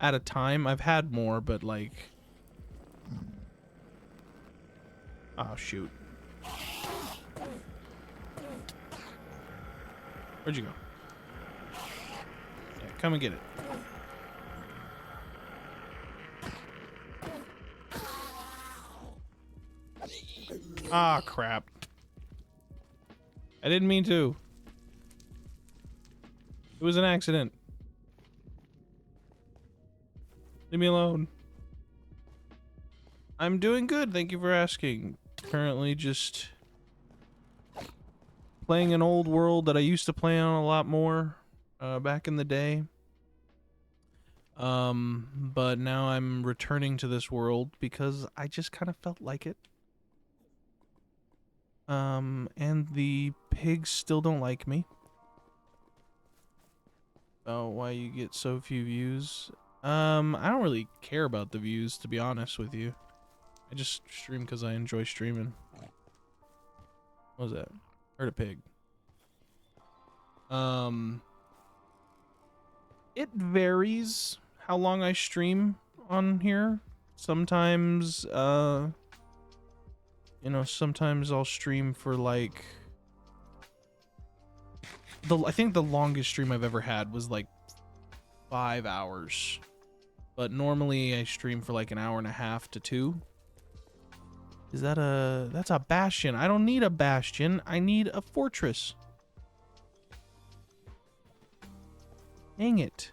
At a time. I've had more, but like... Oh, shoot. Where'd you go? Yeah, come and get it. Ah, crap. I didn't mean to. It was an accident. Leave me alone. I'm doing good, thank you for asking. Currently just playing an old world that I used to play on a lot more back in the day. But now I'm returning to this world because I just kind of felt like it. And the pigs still don't like me. Oh, why you get so few views? I don't really care about the views, to be honest with you. I just stream because I enjoy streaming. What was that? Heard a pig. It varies how long I stream on here. Sometimes, you know, sometimes I'll stream for like... I think the longest stream I've ever had was like 5 hours. But normally I stream for like an hour and a half to 2. Is that that's a bastion. I don't need a bastion. I need a fortress. Dang it.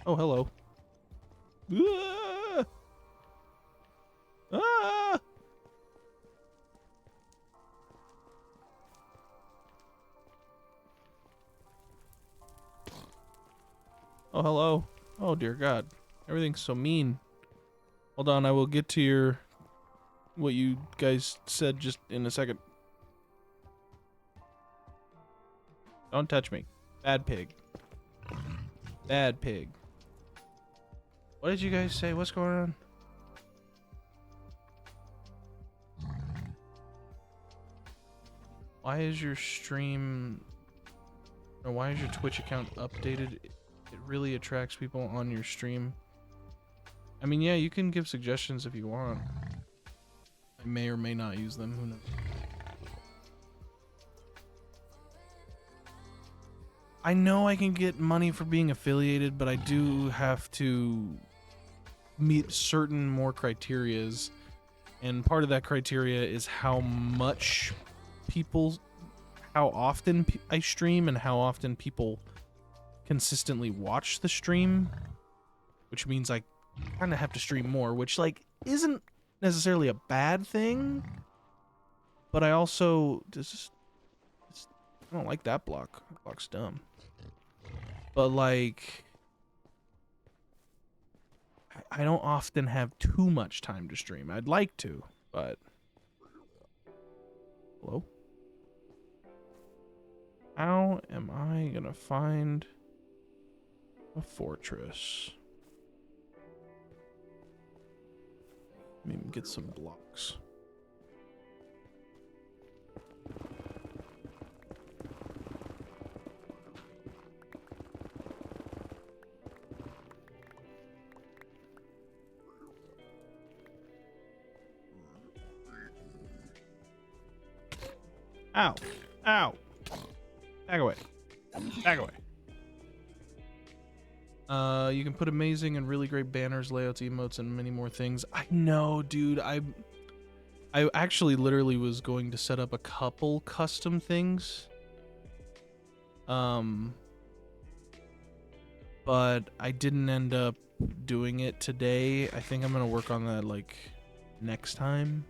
Oh, hello. Ah! Ah! Oh, hello. Oh, dear God. Everything's so mean. Hold on, I will get to your... what you guys said just in a second. Don't touch me. Bad pig. Bad pig. What did you guys say? What's going on? Why is your stream... or why is your Twitch account updated? It really attracts people on your stream. I mean, yeah, you can give suggestions if you want. I may or may not use them. Who knows? I know I can get money for being affiliated, but I do have to meet certain more criterias. And part of that criteria is how much people, how often I stream and how often people consistently watch the stream, which means I kind of have to stream more, which like isn't necessarily a bad thing, but I also just I don't like that block. That block's dumb. But like I don't often have too much time to stream. I'd like to, but hello? How am I gonna find a fortress? Let me get some blocks. Ow! Ow! Back away. Back away. You can put amazing and really great banners, layouts, emotes, and many more things. I know, dude. I actually literally was going to set up a couple custom things. But I didn't end up doing it today. I think I'm gonna work on that like next time.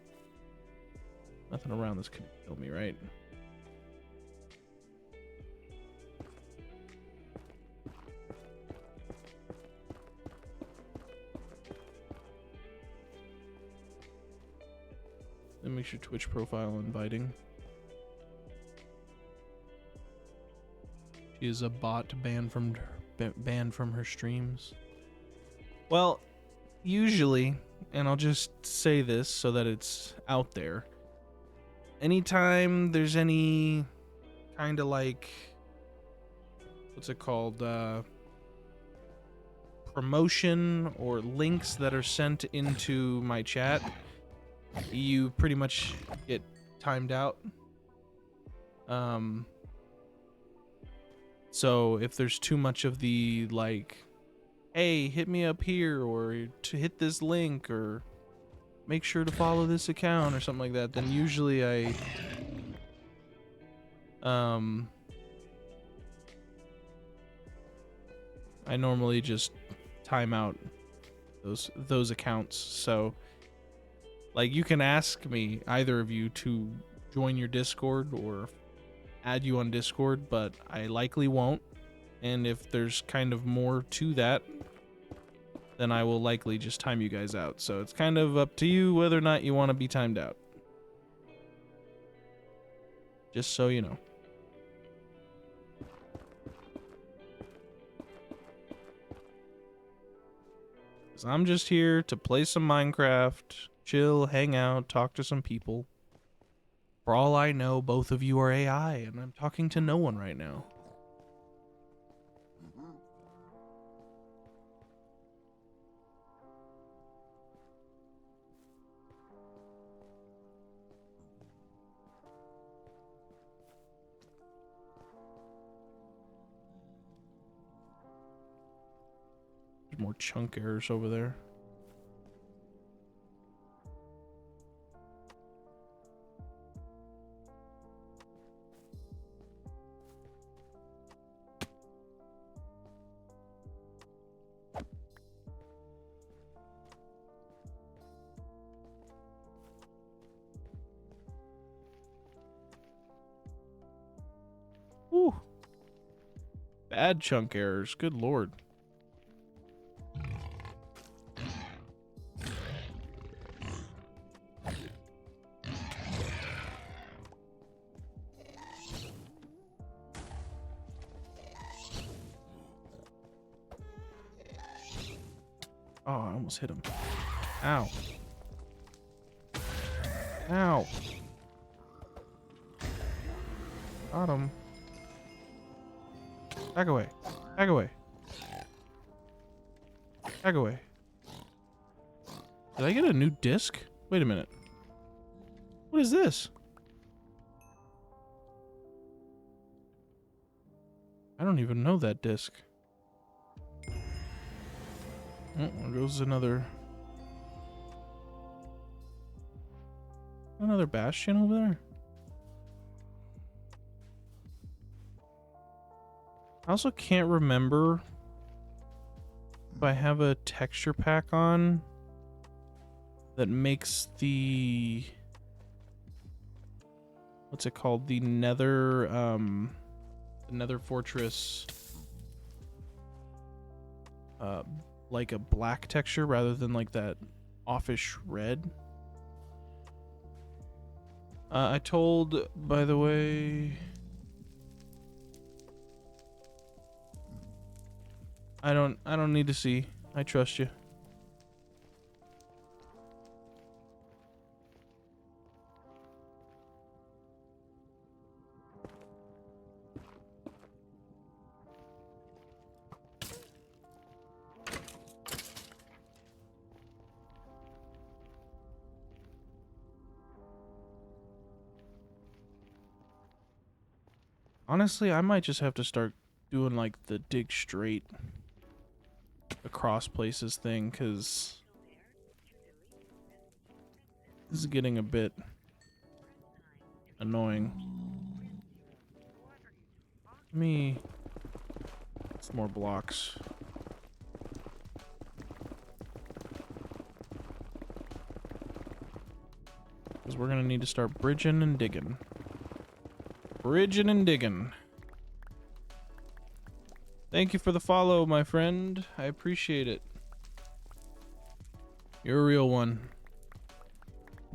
Nothing around this can kill me, right? That makes your Twitch profile inviting. She is a bot banned from her streams. Well, usually, and I'll just say this so that it's out there. Anytime there's any kind of like, what's it called? Promotion or links that are sent into my chat, you pretty much get timed out. So if there's too much of the like, hey, hit me up here, or to hit this link, or make sure to follow this account or something like that, then usually I normally just time out those accounts. So like you can ask me, either of you, to join your Discord or add you on Discord, but I likely won't. And if there's kind of more to that, then I will likely just time you guys out. So it's kind of up to you whether or not you want to be timed out. Just so you know. Because I'm just here to play some Minecraft, chill, hang out, talk to some people. For all I know, both of you are AI, and I'm talking to no one right now. There's more chunk errors over there. Bad chunk errors. Good lord. Oh, I almost hit him. Ow. Ow. Got him. Back away. Back away. Back away. Did I get a new disc? Wait a minute. What is this? I don't even know that disc. Oh, there goes another bastion over there. I also can't remember if I have a texture pack on that makes the, what's it called? The Nether Fortress like a black texture rather than like that offish red. I told, by the way, I don't need to see. I trust you. Honestly, I might just have to start doing like the dig straight across places thing, because this is getting a bit annoying. Let me some more blocks. Because we're gonna need to start bridging and digging. Bridging and digging. Thank you for the follow, my friend. I appreciate it. You're a real one.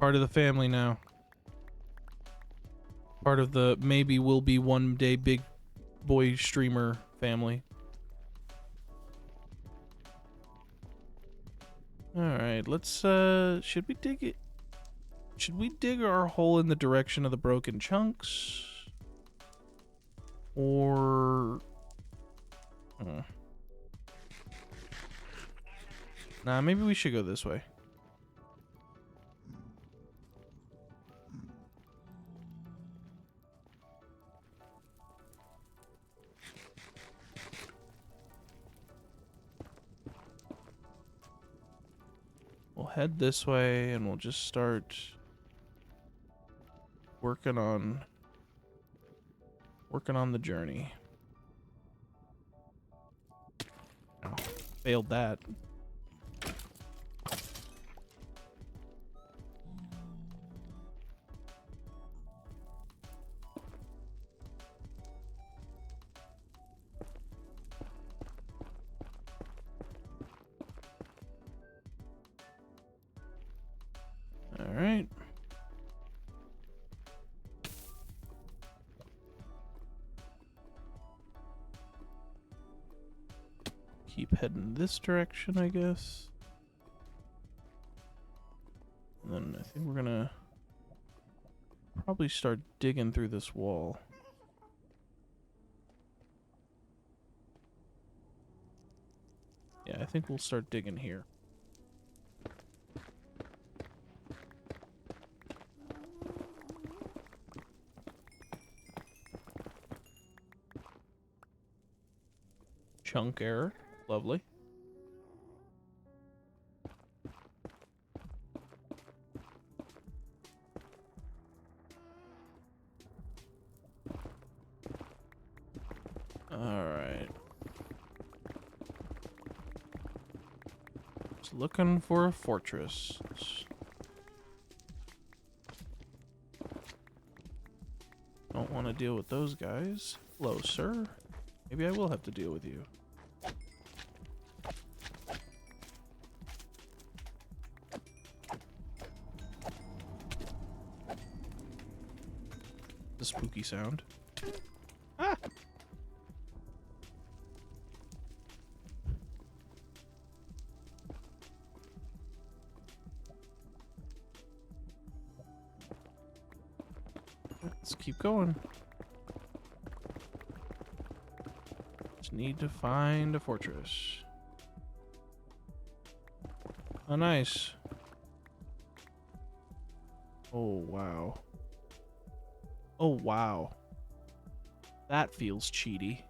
Part of the family now. Part of the maybe will be one day big boy streamer family. Alright, let's should we dig it? Should we dig our hole in the direction of the broken chunks? Or nah, maybe we should go this way. We'll head this way and we'll just start working on the journey. Oh, failed that. All right. Keep heading this direction, I guess. And then I think we're gonna probably start digging through this wall. Yeah, I think we'll start digging here. Chunk error. Lovely. Alright. Just looking for a fortress. Don't want to deal with those guys. Hello, sir. Maybe I will have to deal with you. The spooky sound. Ah! Let's keep going. Just need to find a fortress. Oh, nice. Oh, wow. Oh, wow. That feels cheaty.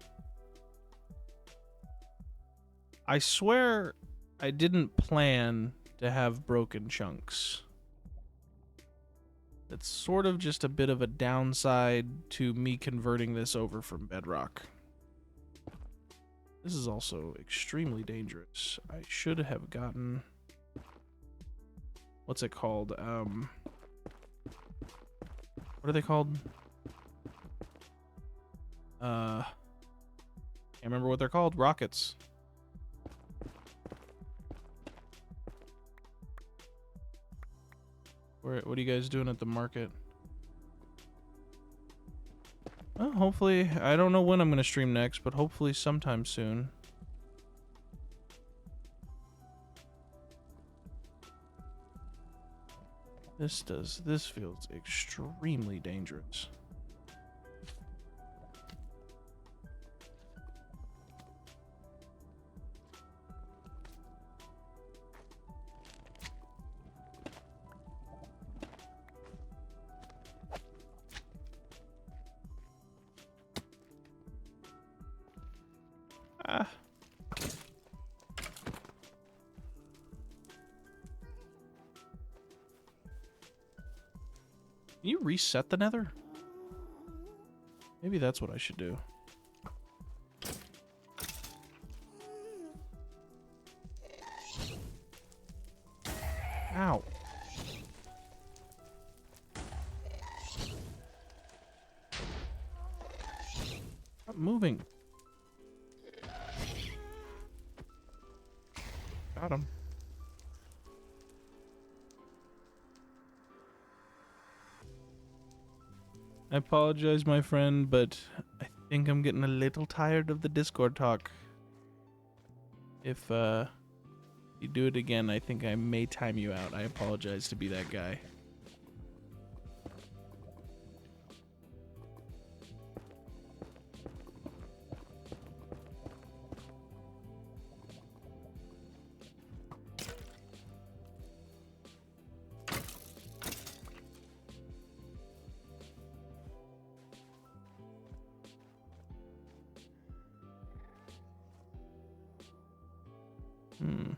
I swear I didn't plan to have broken chunks. It's sort of just a bit of a downside to me converting this over from bedrock. This is also extremely dangerous. I should have gotten... What's it called? What are they called? Can't remember what they're called. Rockets. What are you guys doing at the market? Well, hopefully, I don't know when I'm going to stream next, but hopefully sometime soon. This feels extremely dangerous. Ah. Can you reset the nether? Maybe that's what I should do. Ow. Stop moving. Got him. I apologize, my friend, but I think I'm getting a little tired of the Discord talk. If you do it again, I think I may time you out. I apologize to be that guy. Hmm.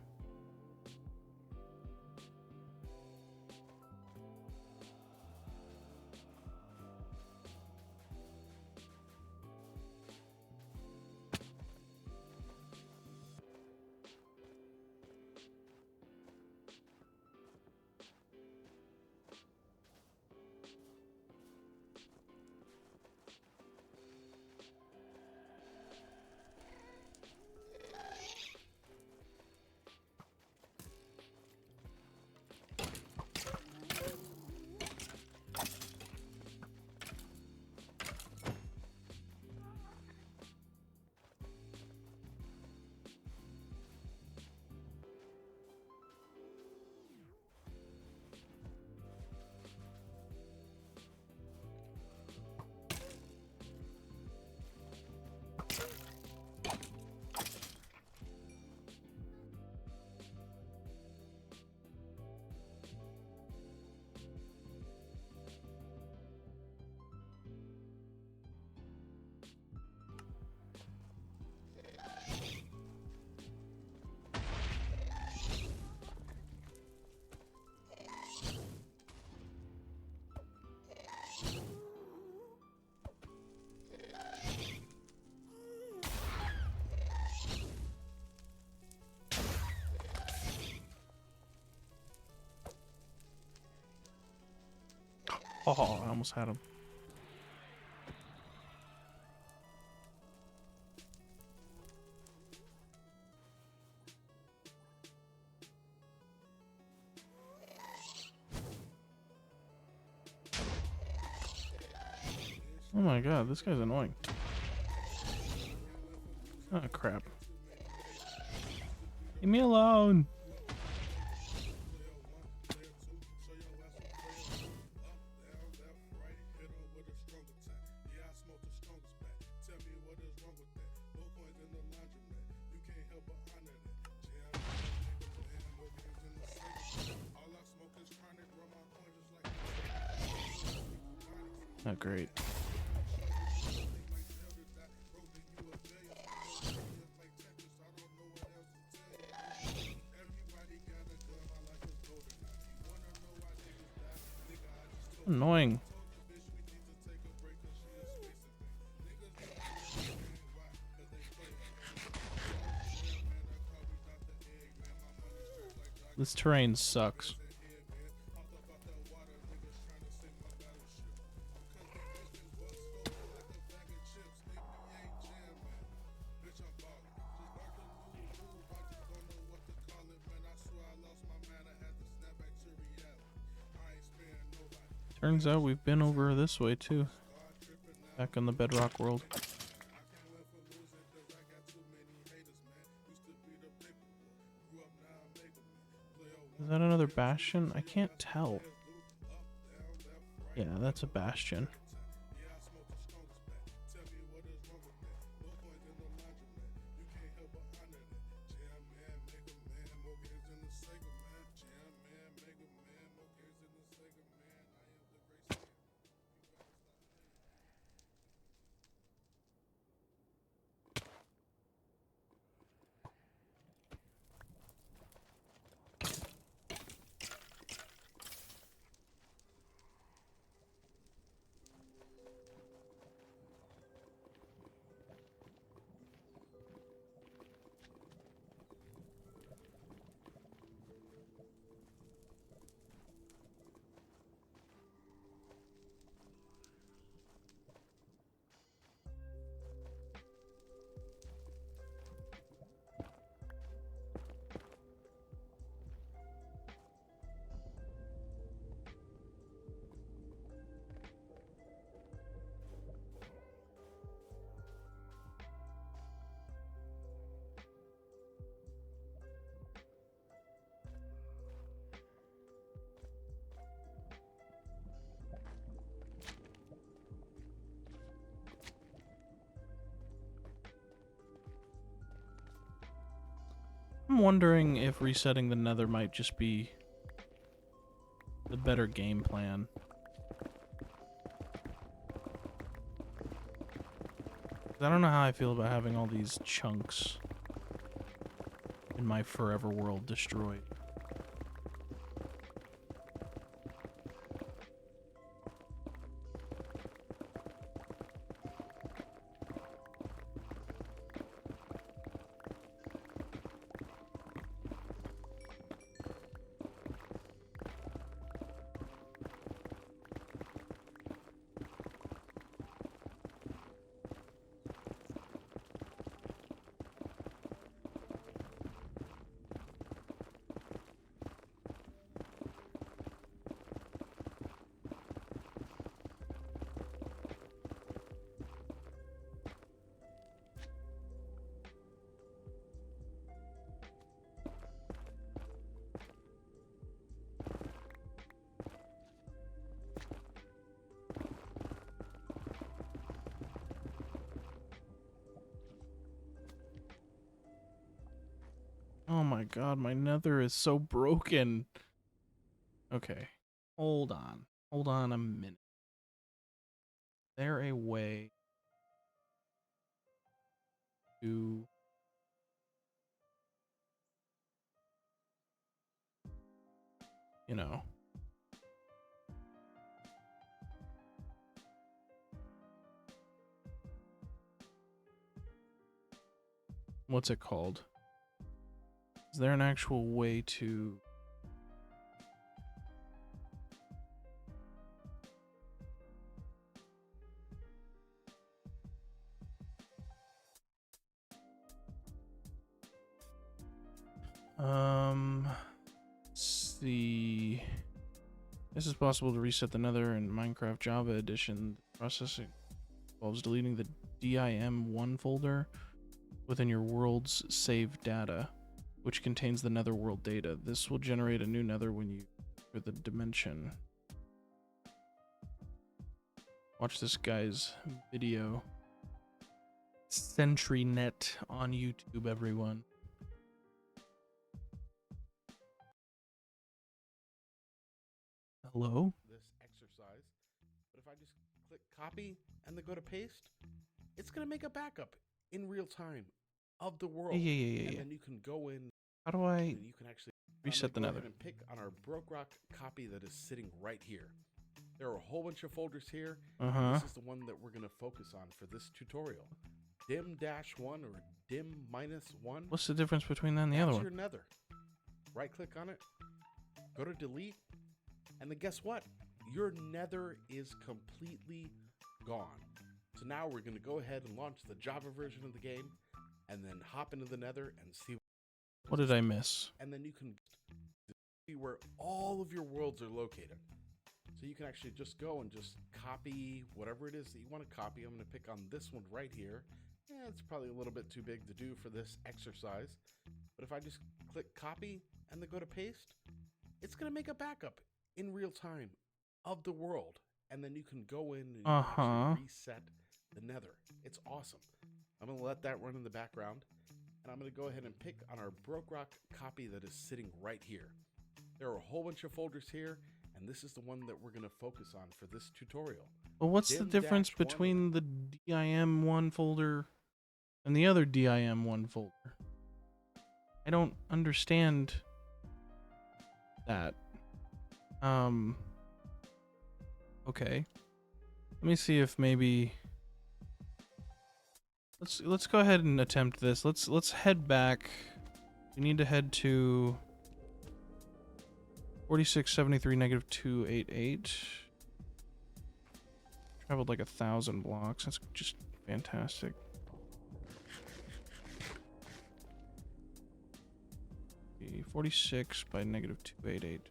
Oh, I almost had him. my god, this guy's annoying. Oh crap. Leave me alone. Not great. Annoying. This terrain sucks. Turns out we've been over this way too. Back in the Bedrock world. Is that another bastion? I can't tell. Yeah, that's a bastion. I'm wondering if resetting the Nether might just be the better game plan. I don't know how I feel about having all these chunks in my forever world destroyed. Oh my god, my Nether is so broken. Okay, hold on. Hold on a minute. Is there a way to... you know... what's it called? Is there an actual way to... let's see. This is possible to reset the Nether in Minecraft Java Edition processing. involves deleting the DIM1 folder within your world's saved data, which contains the netherworld data. This will generate a new nether when you enter the dimension. Watch this guy's video. SentryNet on YouTube, everyone. Hello? This exercise, but if I just click copy and then go to paste, it's going to make a backup in real time of the world. Yeah. And then you can go in. How do I And you can actually reset the go nether? ahead and pick on our Broke Rock copy that is sitting right here. There are a whole bunch of folders here. This is the one that we're going to focus on for this tutorial. dim-1 or dim-1. What's the difference between that and the other That's one? your nether. Right click on it, go to delete, and then guess what? Your nether is completely gone. So now we're going to go ahead and launch the Java version of the game and then hop into the nether and see. What did I miss? And then you can see where all of your worlds are located. So you can actually just go and just copy whatever it is that you want to copy. I'm going to pick on this one right here. Yeah, it's probably a little bit too big to do for this exercise. But if I just click copy and then go to paste, it's going to make a backup in real time of the world. And then you can go in and you can actually reset the nether. It's awesome. I'm going to let that run in the background. And I'm going to go ahead and pick on our Broke Rock copy that is sitting right here. There are a whole bunch of folders here, and this is the one that we're going to focus on for this tutorial. Well, what's the difference between the DIM1 folder and the other DIM1 folder? I don't understand that. Okay. Let me see if maybe let's go ahead and attempt this. Let's head back. We need to head to 4673 -288. Traveled like 1,000 blocks. That's just fantastic. Okay, 46 by -288.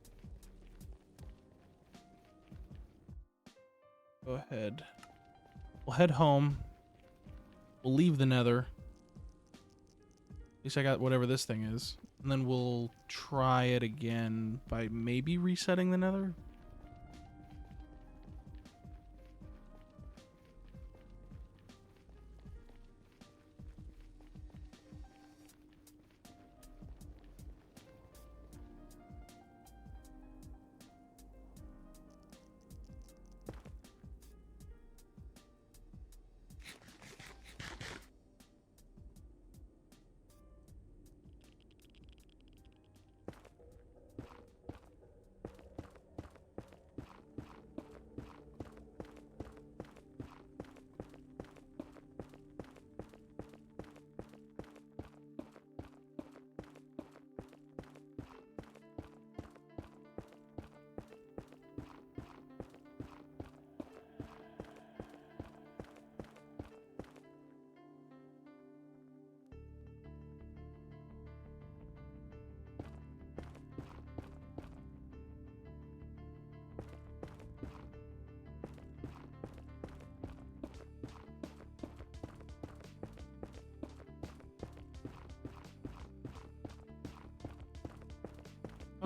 Go ahead. We'll head home. We'll leave the nether. At least I got whatever this thing is. And then we'll try it again by maybe resetting the nether.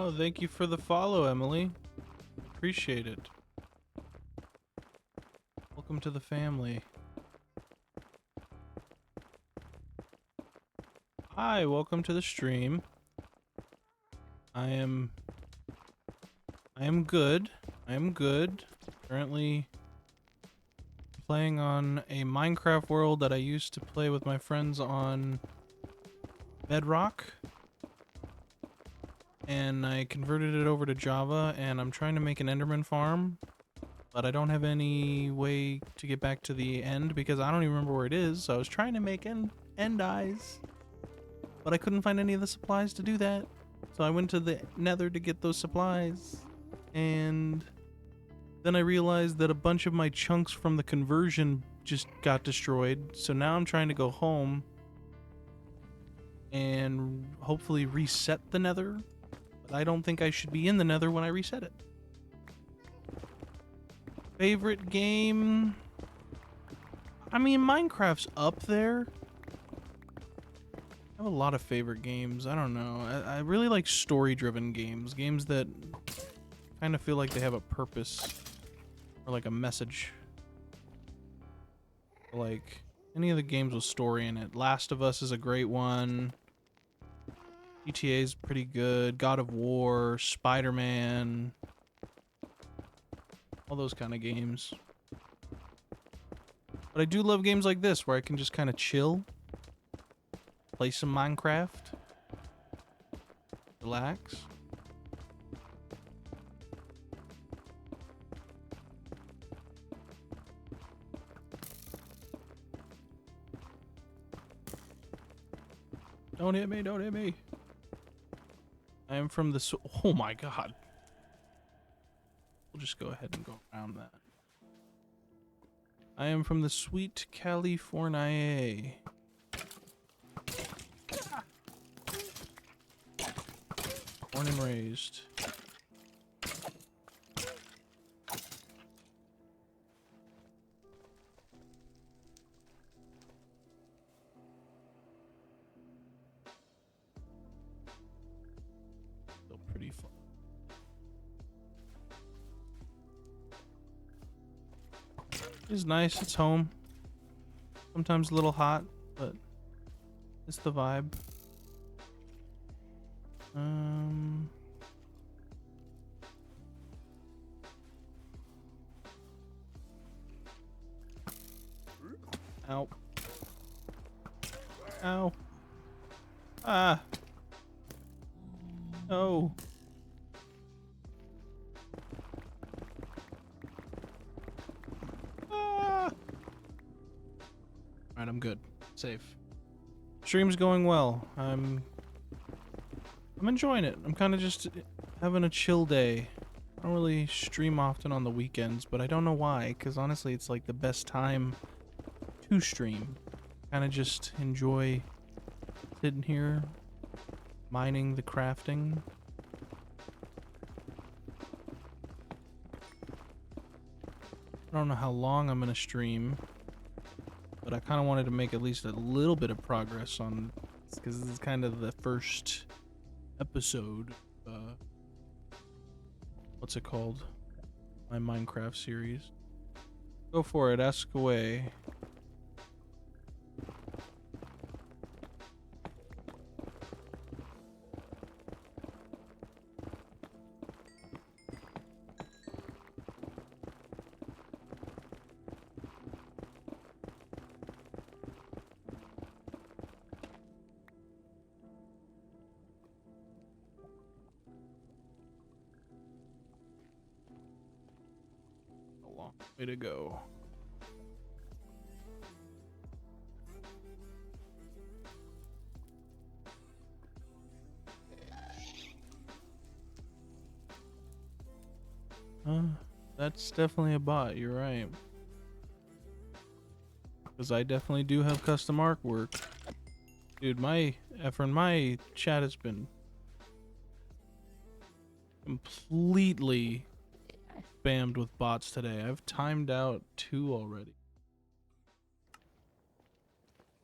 Oh, thank you for the follow, Emily. Appreciate it. Welcome to the family. Hi, welcome to the stream. I am good. I am good. Currently playing on a Minecraft world that I used to play with my friends on Bedrock. And I converted it over to Java, and I'm trying to make an Enderman farm, but I don't have any way to get back to the end because I don't even remember where it is. So I was trying to make end eyes, but I couldn't find any of the supplies to do that. So I went to the nether to get those supplies, and then I realized that a bunch of my chunks from the conversion just got destroyed. So now I'm trying to go home and hopefully reset the nether. I don't think I should be in the nether when I reset it. Favorite game? I mean, Minecraft's up there. I have a lot of favorite games. I don't know. I really like story-driven games. Games that kind of feel like they have a purpose or like a message. Like any of the games with story in it. Last of Us is a great one. GTA is pretty good. God of War, Spider-Man. All those kind of games. But I do love games like this where I can just kind of chill. Play some Minecraft. Relax. Don't hit me, don't hit me. I am from the... Oh my god. We'll just go ahead and go around that. I am from the sweet California. Born and raised. Still pretty fun. It's nice, it's home. Sometimes a little hot, but it's the vibe. Ow. Ow. Ah. No. Ah. Alright, I'm good. Safe. Stream's going well. I'm enjoying it. I'm kind of just having a chill day. I don't really stream often on the weekends, but I don't know why, because honestly, it's like the best time to stream. Kind of just enjoy sitting here, mining the crafting. I don't know how long I'm going to stream, but I kind of wanted to make at least a little bit of progress on this, because this is kind of the first episode. What's it called? My Minecraft series. Go for it, ask away. Way to go. That's definitely a bot, you're right. Because I definitely do have custom artwork. Dude, my chat has been completely spammed with bots today. I've timed out 2 already.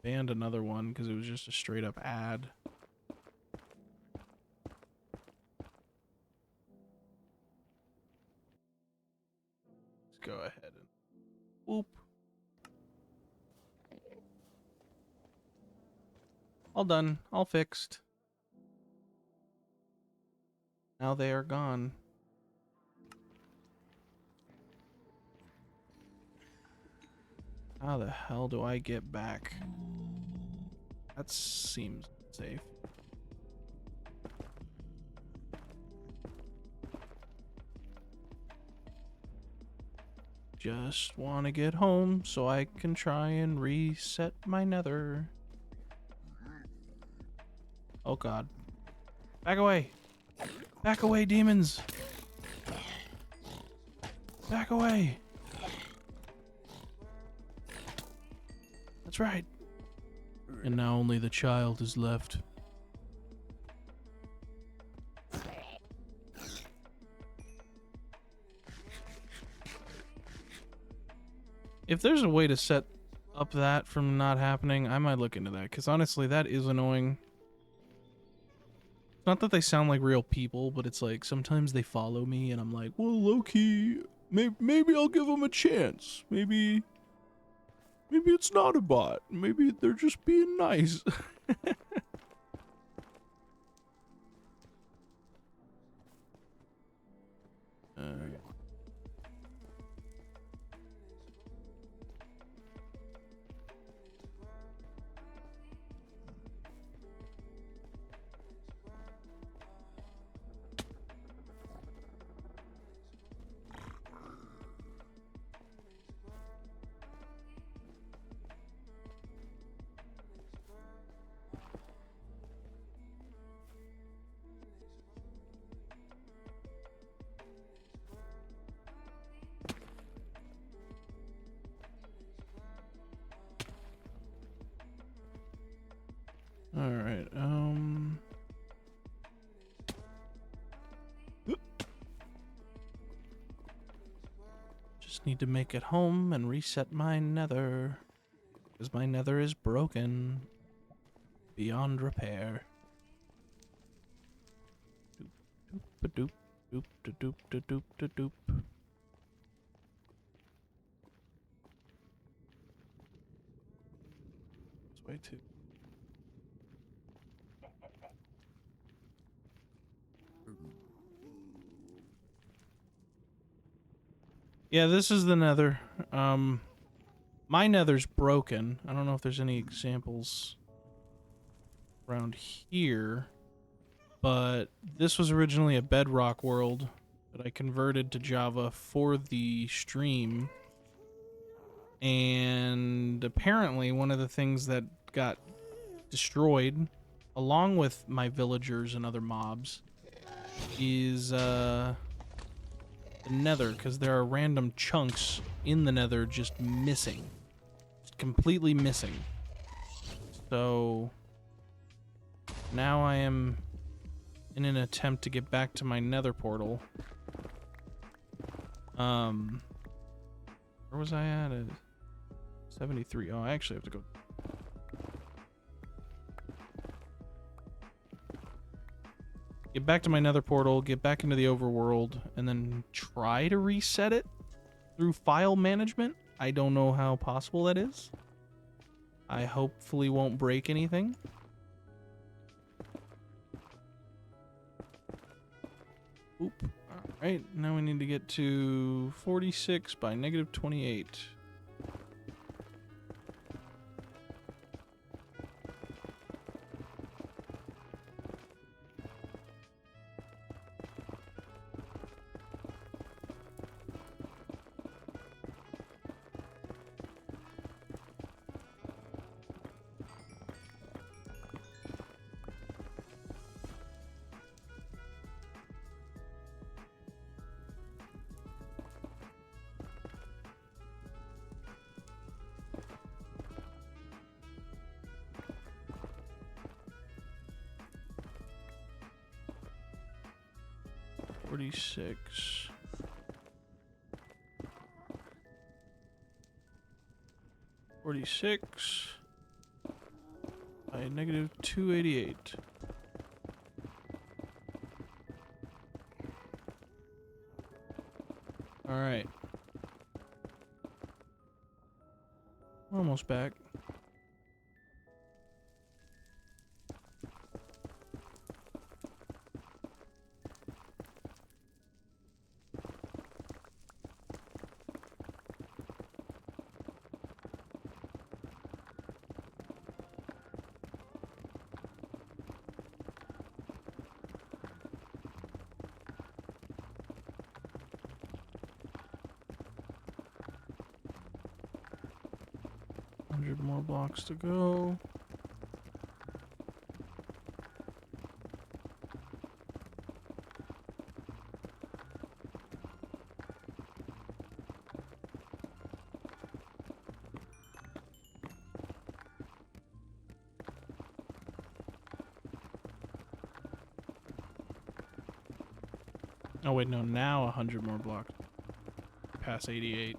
Banned another one because it was just a straight up ad. Let's go ahead and whoop. All done. All fixed. Now they are gone. How the hell do I get back? That seems safe. Just want to get home so I can try and reset my nether. Oh god. Back away! Back away, demons! Back away! That's right. And now only the child is left. If there's a way to set up that from not happening, I might look into that, because honestly, that is annoying. It's not that they sound like real people, but it's like sometimes they follow me, and I'm like, well, low-key, maybe I'll give them a chance. Maybe it's not a bot. Maybe they're just being nice. All right. Just need to make it home and reset my nether, because my nether is broken beyond repair. Doop doop doop doop doop doop doop. It's way too. Yeah, this is the nether. My nether's broken. I don't know if there's any examples around here, but this was originally a bedrock world that I converted to Java for the stream. And apparently one of the things that got destroyed, along with my villagers and other mobs, is the nether, because there are random chunks in the nether just missing. Just completely missing. So now I am in an attempt to get back to my nether portal. Where was I at? 73. Oh, I actually have to go. Get back to my nether portal, get back into the overworld, and then try to reset it through file management. I don't know how possible that is. I hopefully won't break anything. Oop. Alright, now we need to get to 46 by negative 28. $46. $46 by negative 288. All right. Almost back. More blocks to go. Oh wait, no, now 100 more blocks. Past 88.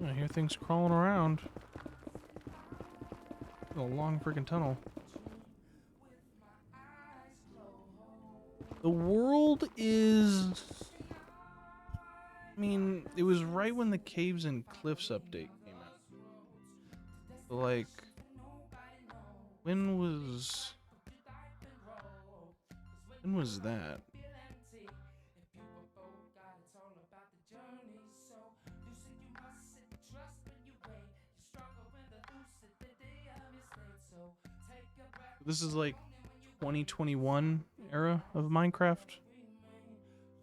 I hear things crawling around. A long freaking tunnel. The world is... I mean, it was right when the Caves and Cliffs update came out. So, like, when was that? This is like 2021 era of Minecraft,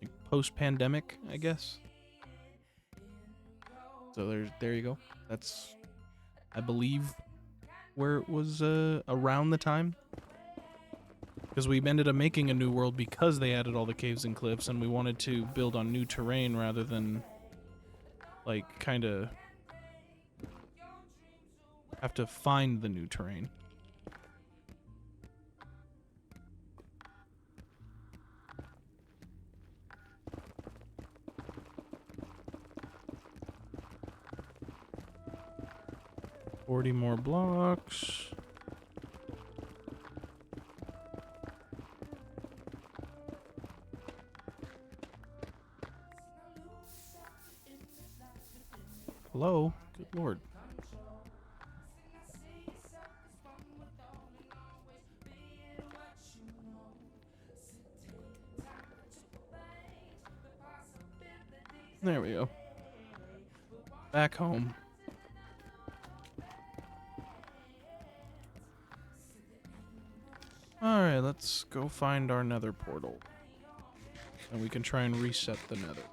like post-pandemic, I guess. So there you go. That's, I believe, where it was around the time. Because we ended up making a new world because they added all the caves and cliffs, and we wanted to build on new terrain rather than, like, kind of have to find the new terrain. $40 more blocks. Hello? Good lord. There we go. Back home. Alright, let's go find our nether portal. And we can try and reset the nether.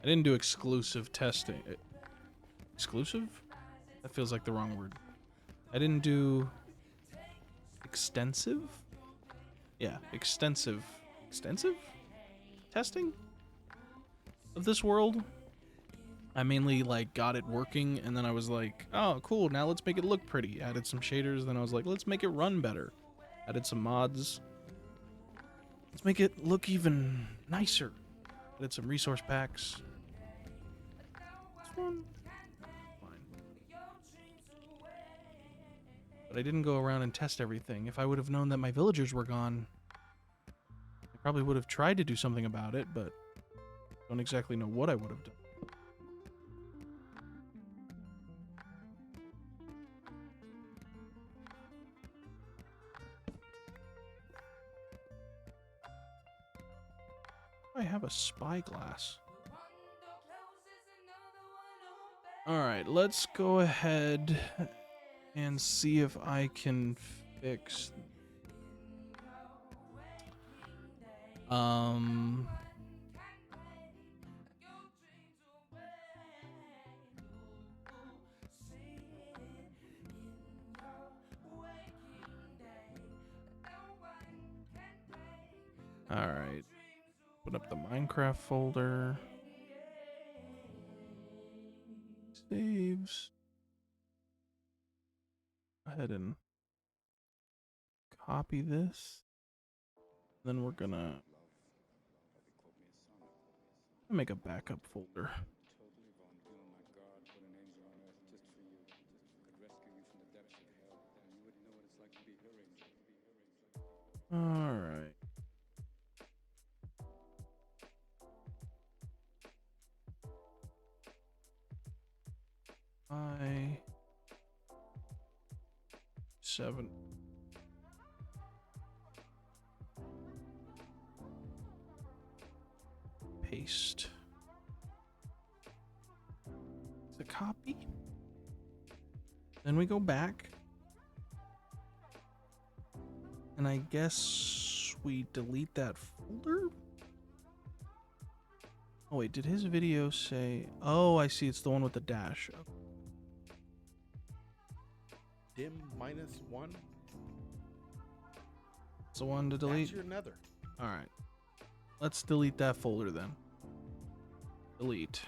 I didn't do exclusive testing. Exclusive? That feels like the wrong word. I didn't do extensive? Yeah, extensive testing of this world. I mainly like got it working and then I was like, oh cool, now let's make it look pretty. Added some shaders, then I was like, let's make it run better. Added some mods. Let's make it look even nicer. Added some resource packs. This one? Fine. But I didn't go around and test everything. If I would have known that my villagers were gone, I probably would have tried to do something about it, but don't exactly know what I would have done. I have a spyglass. Alright, let's go ahead and see if I can fix... Alright. Open up the Minecraft folder. Saves. Go ahead and copy this. Then we're gonna make a backup folder. Alright. I7. Paste. It's a copy. Then we go back. And I guess we delete that folder? Oh wait, did his video say... Oh, I see, it's the one with the dash. Dim -1. It's the one to delete? That's your nether. Alright. Let's delete that folder then. Delete.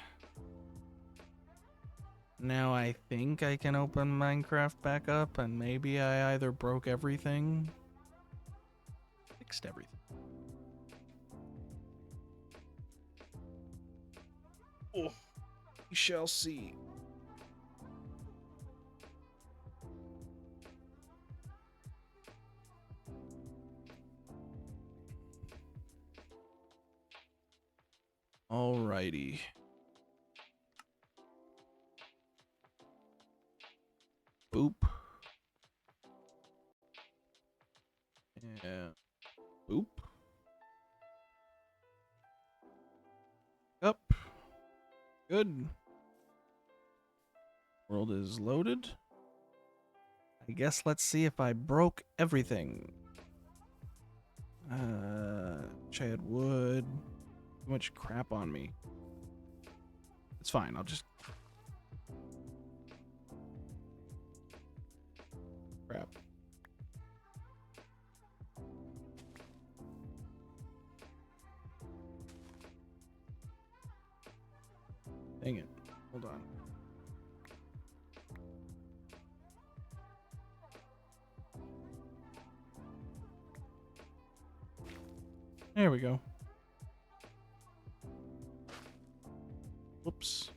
Now I think I can open Minecraft back up, and maybe I either broke everything, fixed everything. Oh, we shall see. Alrighty. Boop. Yeah. Boop. Up. Good. World is loaded. I guess let's see if I broke everything. Wish I had wood. Too much crap on me. It's fine. I'll just... Crap. Dang it. Hold on. There we go. Whoops.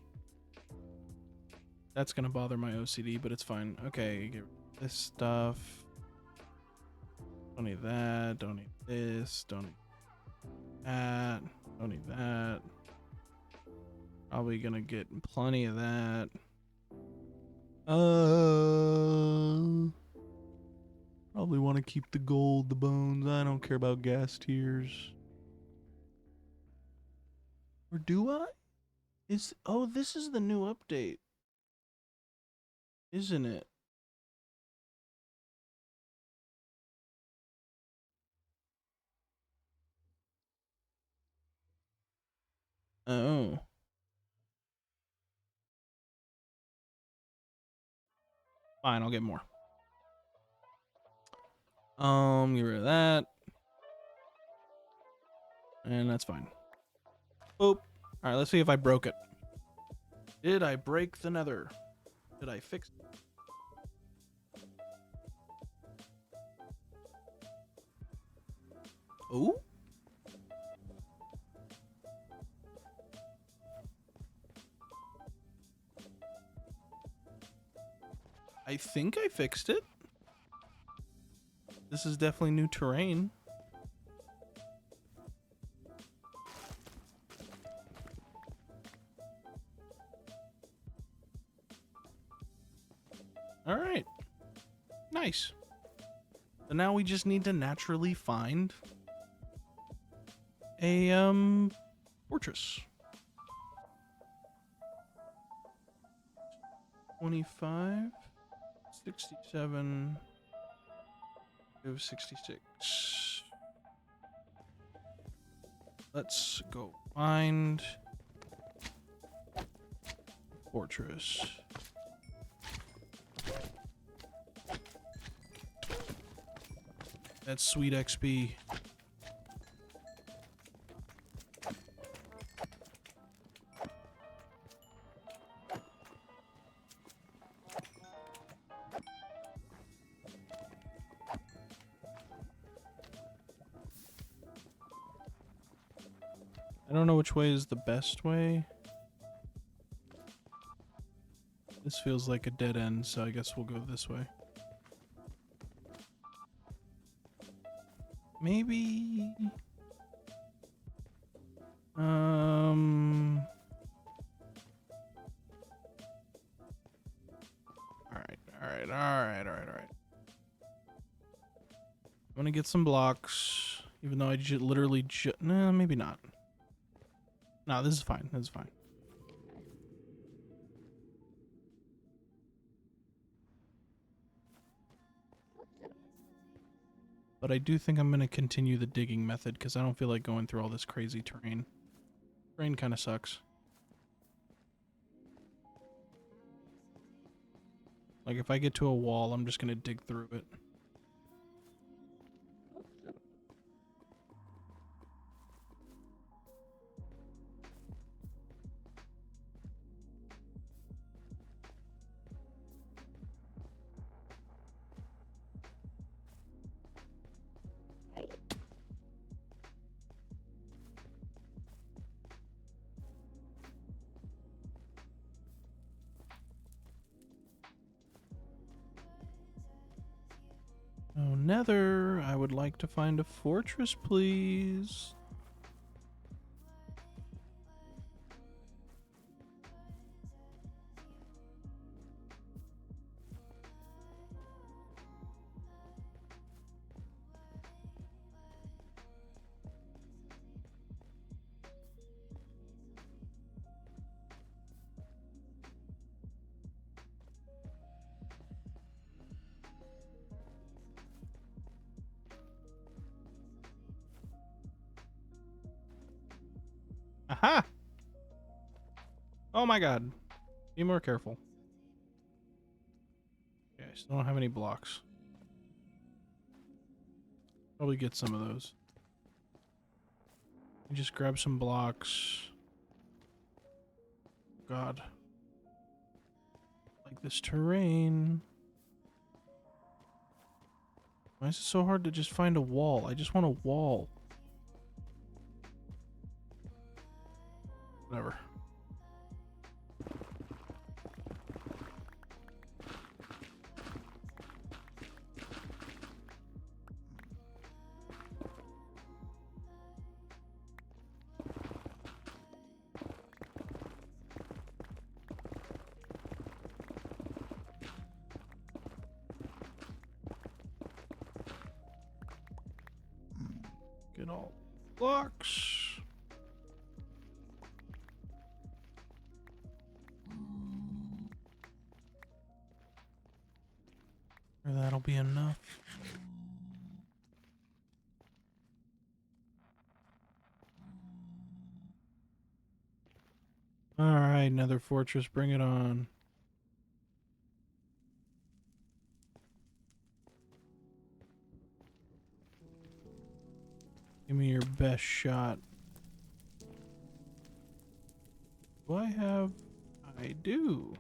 That's gonna bother my OCD, but it's fine. Okay, get rid of this stuff. Don't need that. Don't need this. Don't need that. Don't need that. Probably gonna get plenty of that. Probably want to keep the gold, the bones. I don't care about gas tiers. Or do I? Oh, this is the new update. Isn't it? Oh. Fine, I'll get more. Get rid of that. And that's fine. Boop. Alright, let's see if I broke it. Did I break the nether? Did I fix it? Oh? I think I fixed it. This is definitely new terrain. All right. Nice. So now we just need to naturally find a fortress. 25, 67, 66. Let's go find fortress. That's sweet XP. I don't know which way is the best way. This feels like a dead end, so I guess we'll go this way. Maybe... Alright. I'm gonna get some blocks, even though I literally nah, maybe not. No, this is fine. This is fine. But I do think I'm gonna continue the digging method because I don't feel like going through all this crazy terrain. Terrain kind of sucks. Like if I get to a wall, I'm just gonna dig through it. Nether. I would like to find a fortress, please. Aha! Oh my god. Be more careful. Okay, I still don't have any blocks. Probably get some of those. You just grab some blocks. God. Like this terrain. Why is it so hard to just find a wall? I just want a wall. Whatever. Get all blocks. Or that'll be enough. Alright, Nether Fortress, bring it on. Give me your best shot. Do I have... I do.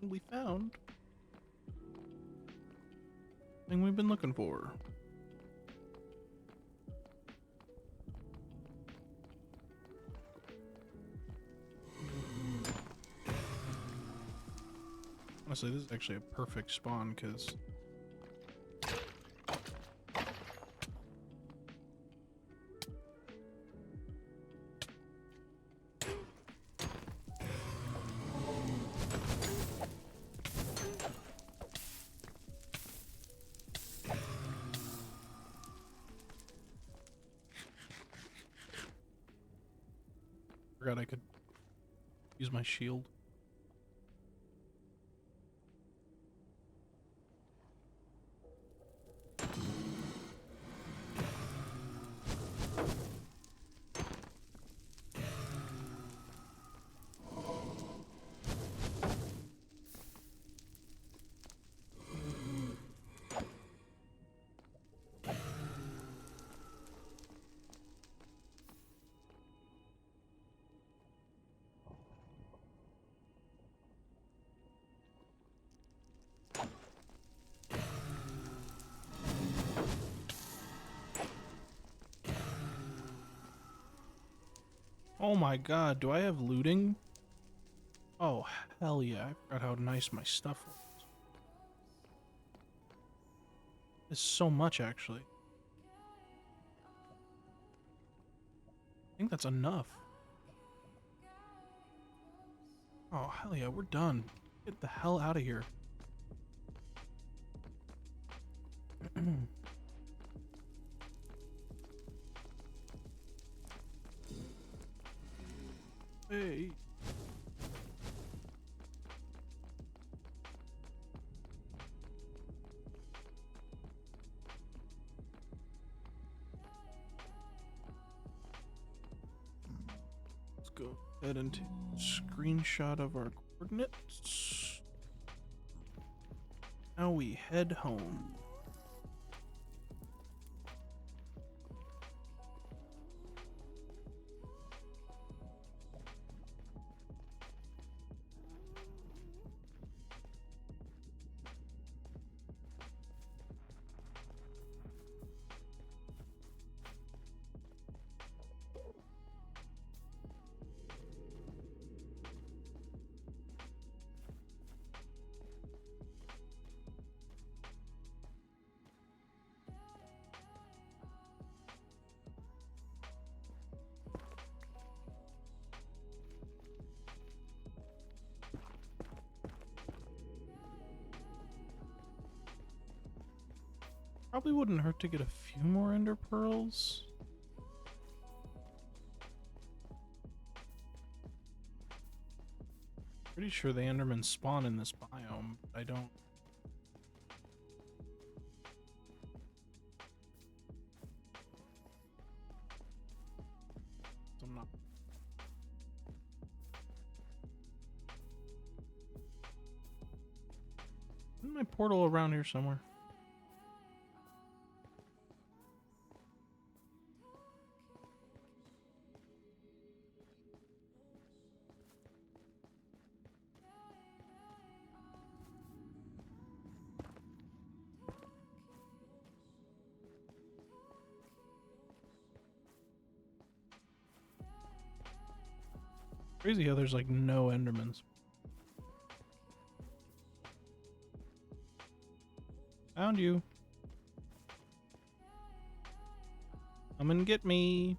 We found thing we've been looking for. Honestly, this is actually a perfect spawn because forgot I could use my shield. Oh my god, do I have looting? Oh, hell yeah. I forgot how nice my stuff was. It's so much, actually. I think that's enough. Oh, hell yeah, we're done. Get the hell out of here. Hey. Let's go. Head and take a screenshot of our coordinates. Now we head home. Probably wouldn't hurt to get a few more ender pearls. Pretty sure the endermen spawn in this biome, but I don't. I'm not. Isn't my portal around here somewhere? Crazy how there's like no endermans. Found you. Come and get me.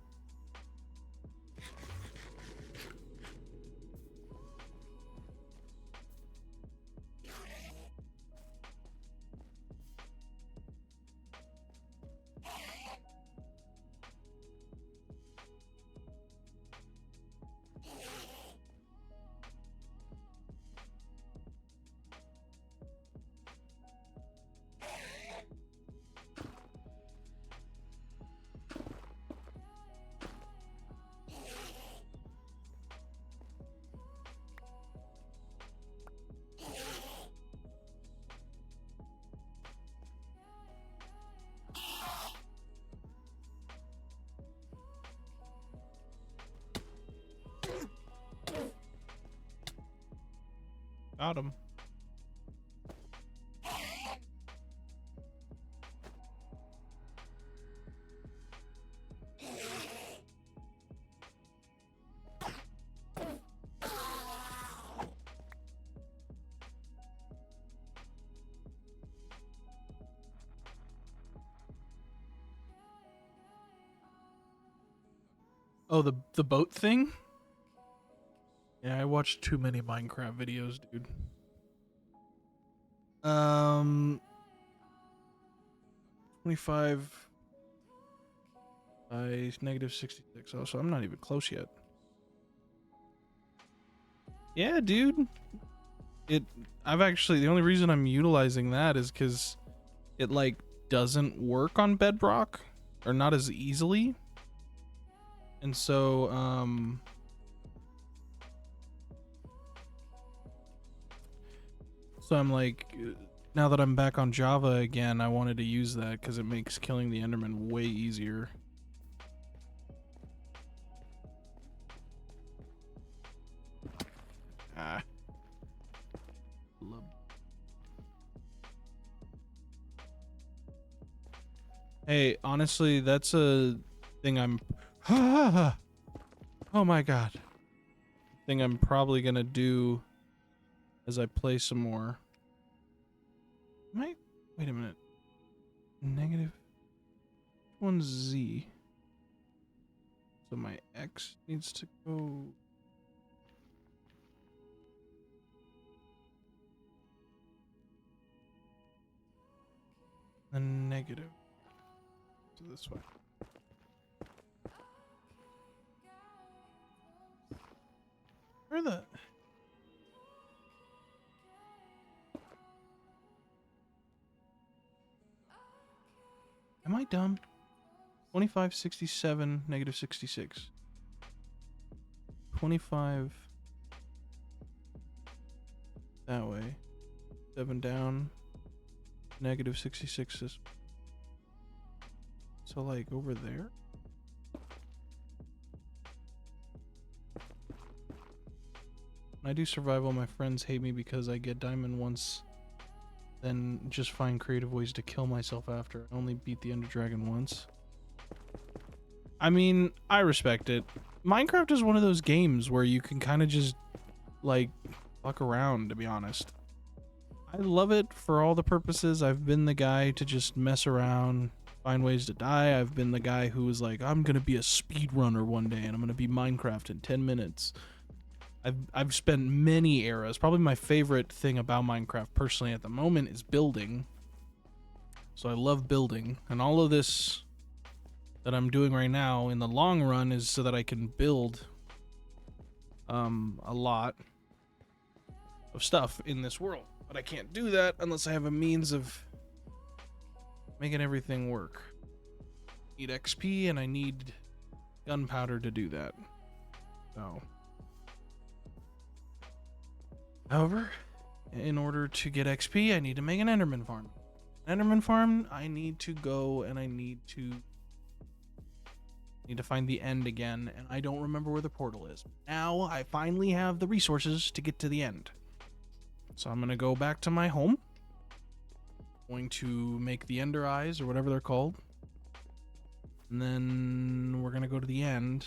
Got him. Oh, the boat thing? Yeah, I watched too many Minecraft videos, dude. 25 by negative 66. Oh, so I'm not even close yet. Yeah, dude. I've actually, the only reason I'm utilizing that is because it like doesn't work on Bedrock or not as easily. And so, I'm like, now that I'm back on Java again, I wanted to use that because it makes killing the Enderman way easier. Ah. Hey, honestly, that's a thing I'm... Oh my god. Thing I'm probably gonna do as I play some more. Wait a minute. Negative... One's Z. So my X needs to go... A negative. So this way. Where the... Am I dumb? 25, 67, negative 66. 25 that way. 7 down. Negative 66 is. So, like, over there? When I do survival, my friends hate me because I get diamond once, then just find creative ways to kill myself after. I only beat the Ender Dragon once. I mean, I respect it. Minecraft is one of those games where you can kind of just, like, fuck around, to be honest. I love it for all the purposes. I've been the guy to just mess around, find ways to die. I've been the guy who was like, I'm gonna be a speedrunner one day and I'm gonna beat Minecraft in 10 minutes. I've spent many eras. Probably my favorite thing about Minecraft personally at the moment is building. So I love building, and all of this that I'm doing right now in the long run is so that I can build a lot of stuff in this world. But I can't do that unless I have a means of making everything work. I need XP and I need gunpowder to do that. So, however, in order to get XP, I need to make an Enderman farm. Enderman farm, I need to go and I need to find the end again, and I don't remember where the portal is. Now I finally have the resources to get to the end. So I'm gonna go back to my home. Going to make the Ender Eyes or whatever they're called. And then we're gonna go to the end.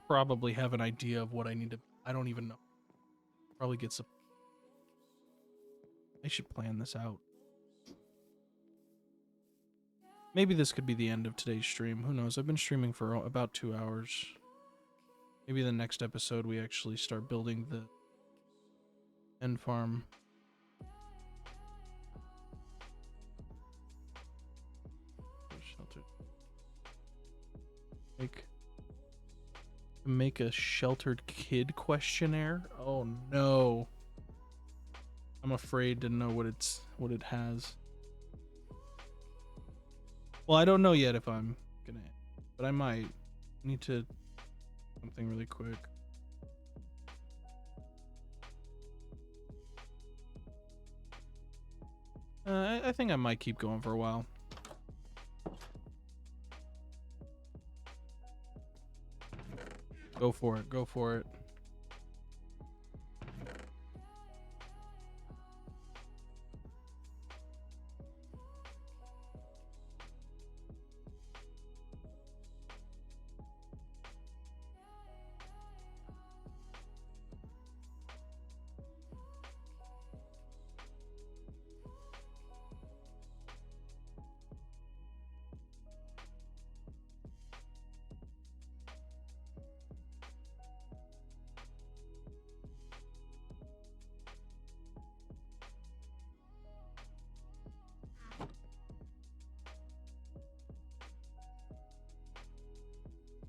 Probably have an idea of what I need to. I don't even know. Probably get some. I should plan this out. Maybe this could be the end of today's stream. Who knows? I've been streaming for about 2 hours. Maybe the next episode we actually start building the end farm. Shelter. Make a sheltered kid questionnaire. Oh no. I'm afraid to know what it has. Well, I don't know yet if I'm gonna, but I might. I need to something really quick. I think I might keep going for a while. Go for it. Go for it.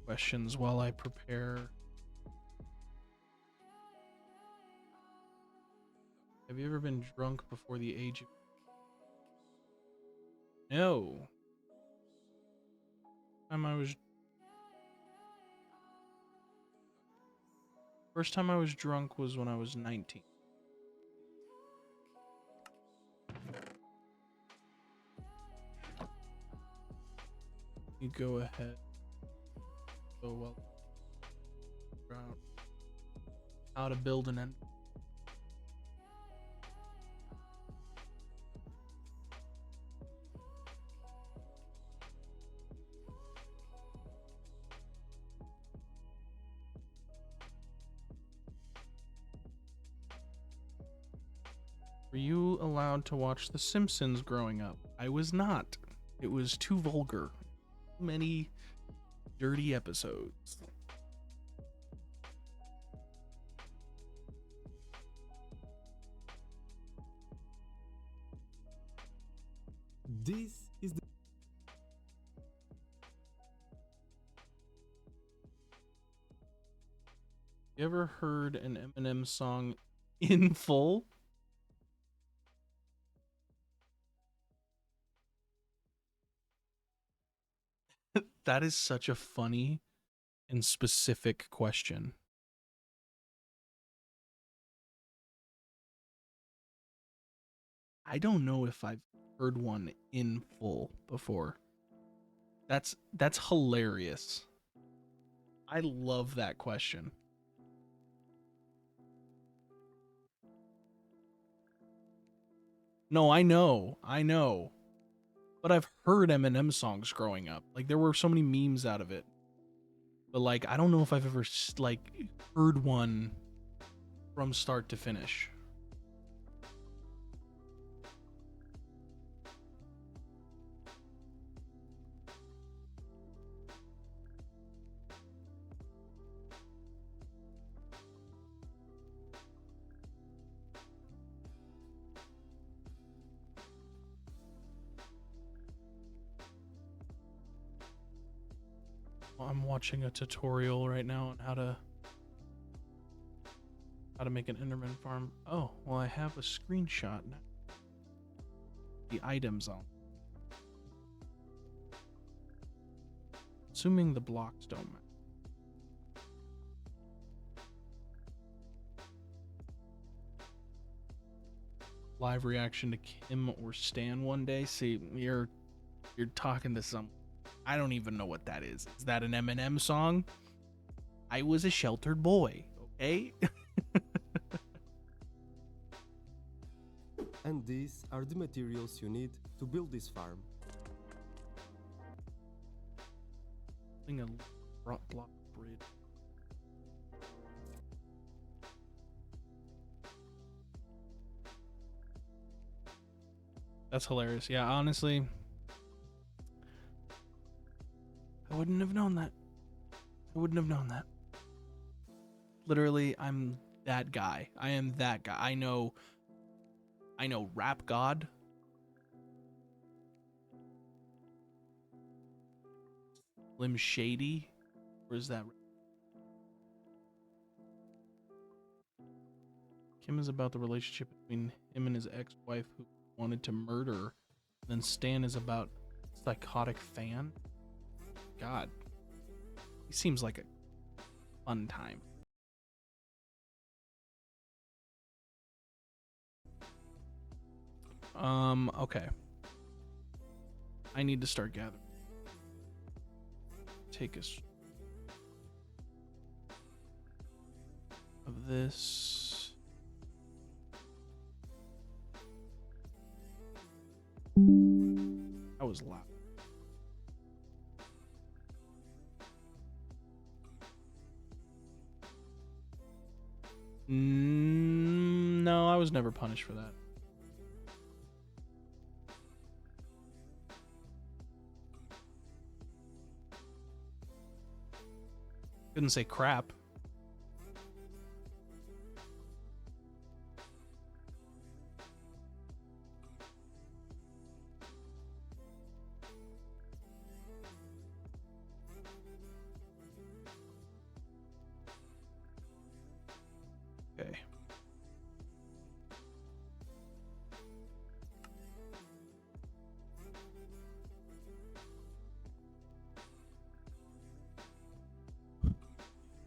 Questions while I prepare. Have you ever been drunk before the age of... No. First time I was drunk was when I was 19. You go ahead. So well. How to build an end. Were you allowed to watch The Simpsons growing up? I was not. It was too vulgar. Too many dirty episodes. This is the You ever heard an Eminem song in full? That is such a funny and specific question. I don't know if I've heard one in full before. That's hilarious. I love that question. No, I know. But I've heard Eminem songs growing up. Like there were so many memes out of it. But like I don't know if I've ever like heard one from start to finish. I'm watching a tutorial right now on how to make an Enderman farm. Oh, well I have a screenshot now. The items on. Assuming the blocks don't matter. Live reaction to Kim or Stan one day. See, you're talking to some. I don't even know what that is. Is that an Eminem song? I was a sheltered boy, okay? And these are the materials you need to build this farm. Putting a block bridge. That's hilarious. Yeah, honestly, I wouldn't have known that. I wouldn't have known that. Literally, I'm that guy. I am that guy. I know Rap God. Slim Shady. Or is that? Kim is about the relationship between him and his ex-wife who wanted to murder. Then Stan is about psychotic fan. God. He seems like a fun time. Okay. I need to start gathering. Take us of this. That was loud. No, I was never punished for that. Couldn't say crap. Okay.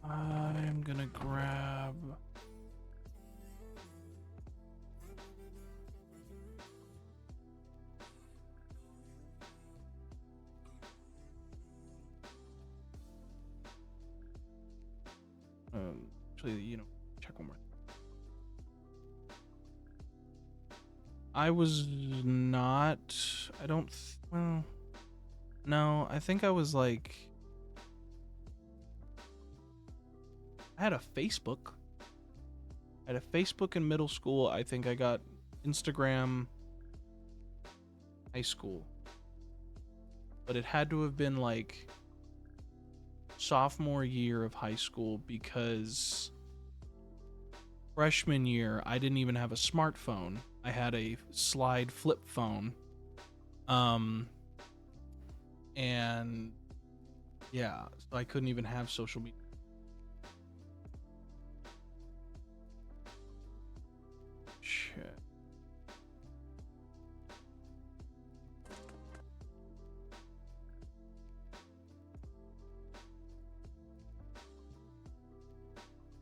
I'm gonna grab actually, check one more. I was not. I don't. Well, no. I think I was like. I had a Facebook. I had a Facebook in middle school. I think I got Instagram high school. But it had to have been like sophomore year of high school because freshman year I didn't even have a smartphone. I had a slide flip phone. And yeah, so I couldn't even have social media. Shit.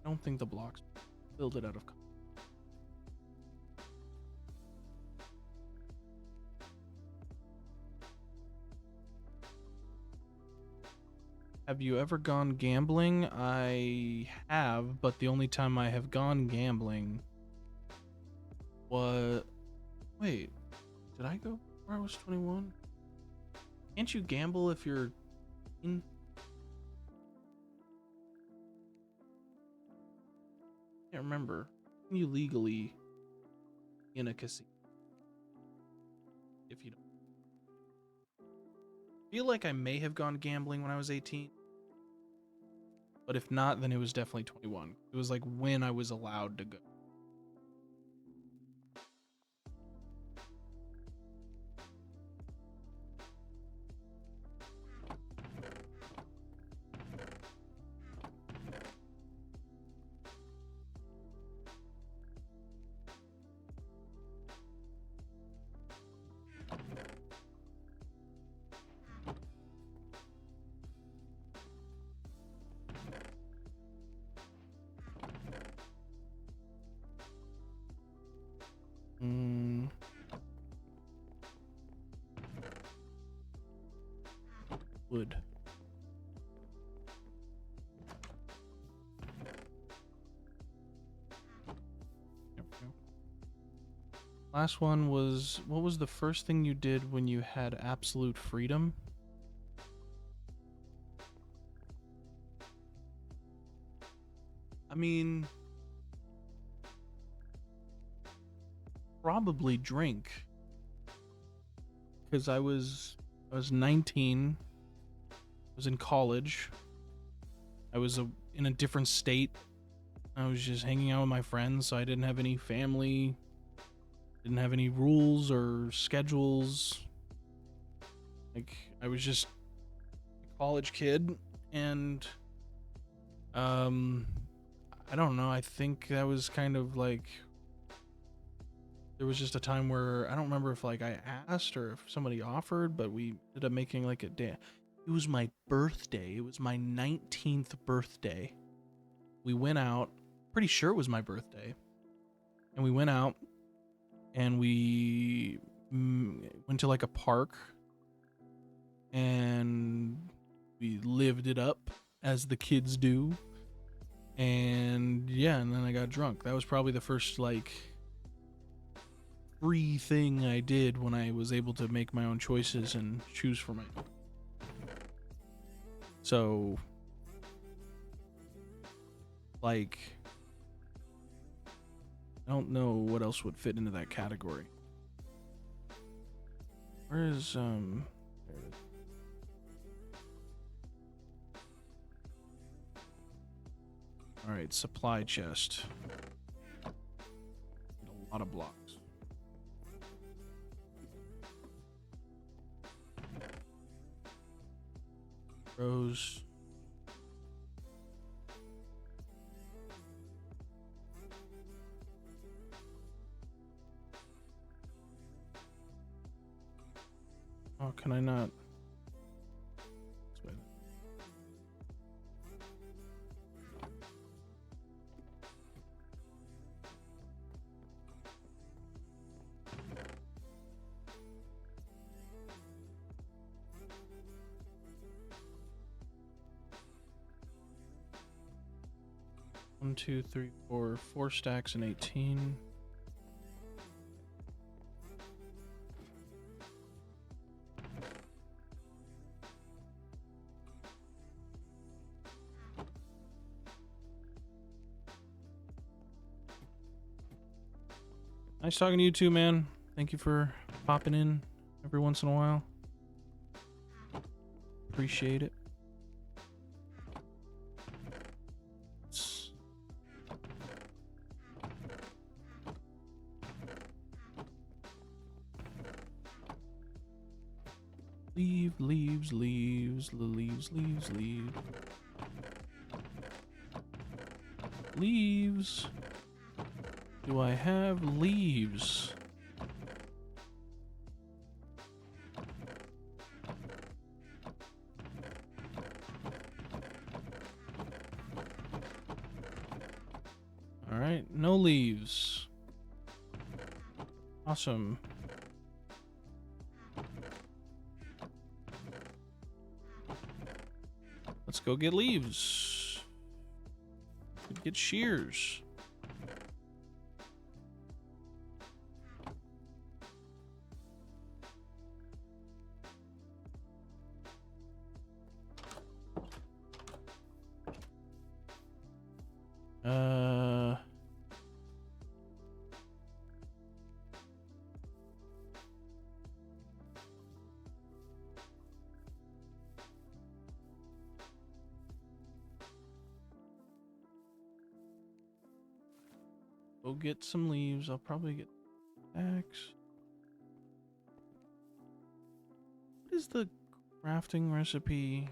I don't think the blocks build it out of. Have you ever gone gambling? I have, but the only time I have gone gambling was... Wait, did I go before I was 21? Can't you gamble if you're in? I can't remember. Can you legally in a casino? If you don't. I feel like I may have gone gambling when I was 18. But if not, then it was definitely 21. It was like when I was allowed to go. Wood. There we go. Last one was, what was the first thing you did when you had absolute freedom? I mean, probably drink. Because I was 19. I was in college. I was in a different state. I was just hanging out with my friends, so I didn't have any family. Didn't have any rules or schedules. Like, I was just a college kid, and I don't know, I think that was kind of like, there was just a time where I don't remember if like I asked or if somebody offered, but we ended up making like a day. It was my birthday. It was my 19th birthday. We went out, pretty sure it was my birthday. And we went out and we went to like a park and we lived it up as the kids do. And yeah, and then I got drunk. That was probably the first like free thing I did when I was able to make my own choices and choose for my. So, like, I don't know what else would fit into that category. Where is, there it is. Alright, supply chest. A lot of blocks. Rose. Oh, can I not? This way. 1, 2, 3, 4, 4 stacks and 18. Nice talking to you too, man. Thank you for popping in every once in a while. Appreciate it. Leaves. Leaves. Do I have leaves? No leaves. Awesome. Let's go get leaves. Get shears. Go get some leaves. I'll probably get axe. What is the crafting recipe?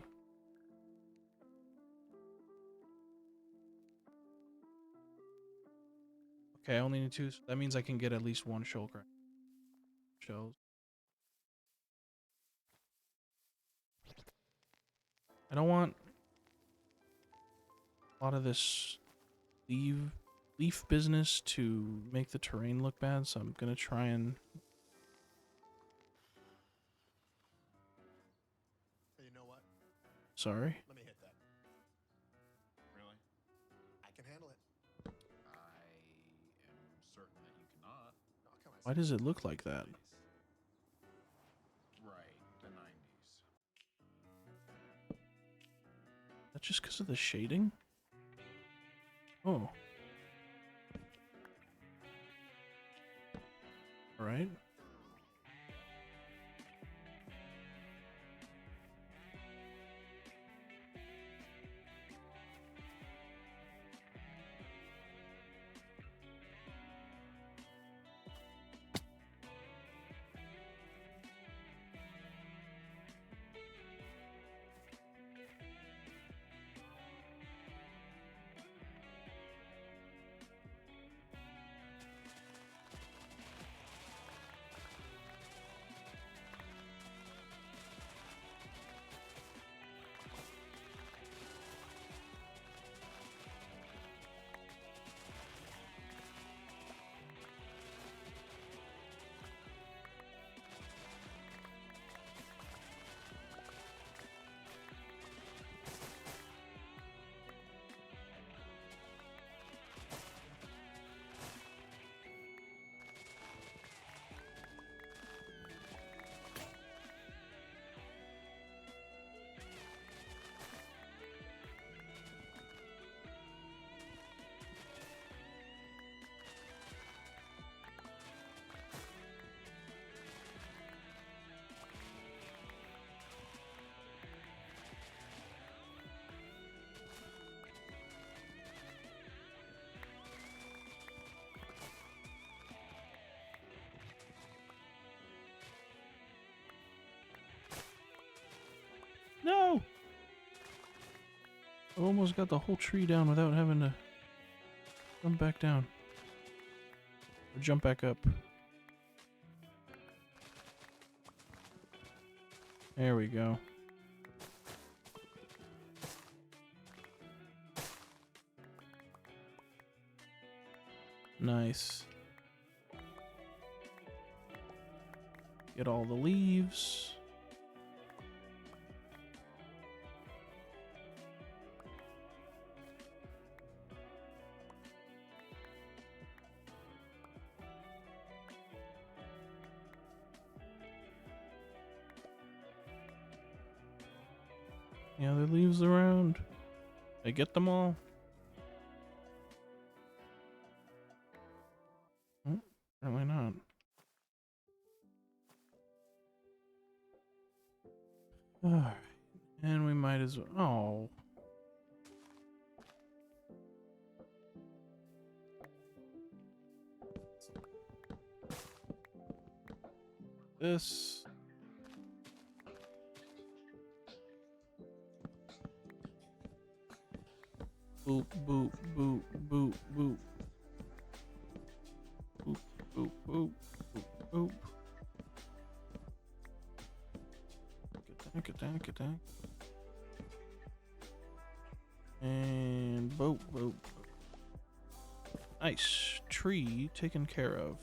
Okay, I only need 2. So that means I can get at least 1 shell craft. Shells. I don't want a lot of this leaf business to make the terrain look bad, so I'm gonna try and... Hey, you know what? Sorry. Let me hit that. Really? I can handle it. I am certain that you cannot. Oh, come on. Why does it look like that? Right, the 90s. That's just because of the shading? Oh. Alright. No! I almost got the whole tree down without having to jump back down. Or jump back up. There we go. Nice. Get all the leaves. Any other leaves around? I get them all? Hmm, apparently not. Alright. And we might as well. Oh. This. Boop, boop, boop, boop, boop. Boop, boop, boop, boop, boop. Get that, get that. And boop, boop. Nice. Tree taken care of.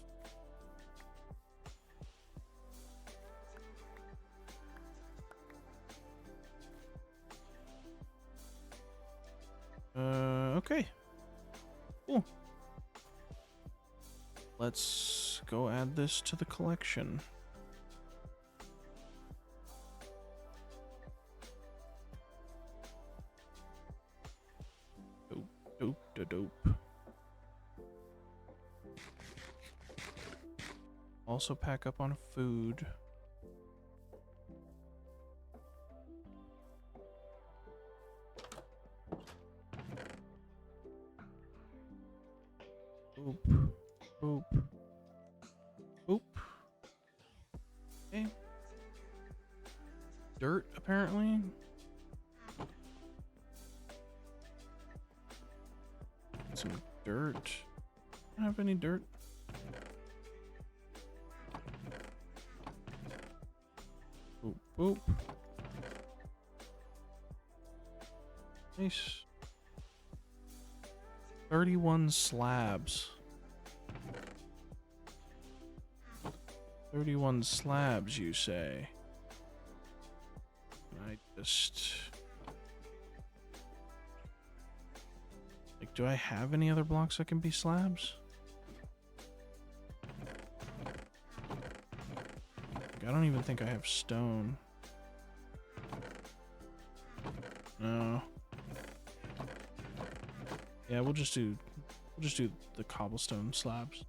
Okay. Cool. Let's go add this to the collection. Dope, dope, da dope. Also pack up on food. Boop, boop, boop. Okay. Dirt, apparently. Some dirt. Don't have any dirt. Boop, boop. Nice. 31 slabs. 31 slabs, you say? I just... Like, do I have any other blocks that can be slabs? Like, I don't even think I have stone. No. Yeah, we'll just do the cobblestone slabs.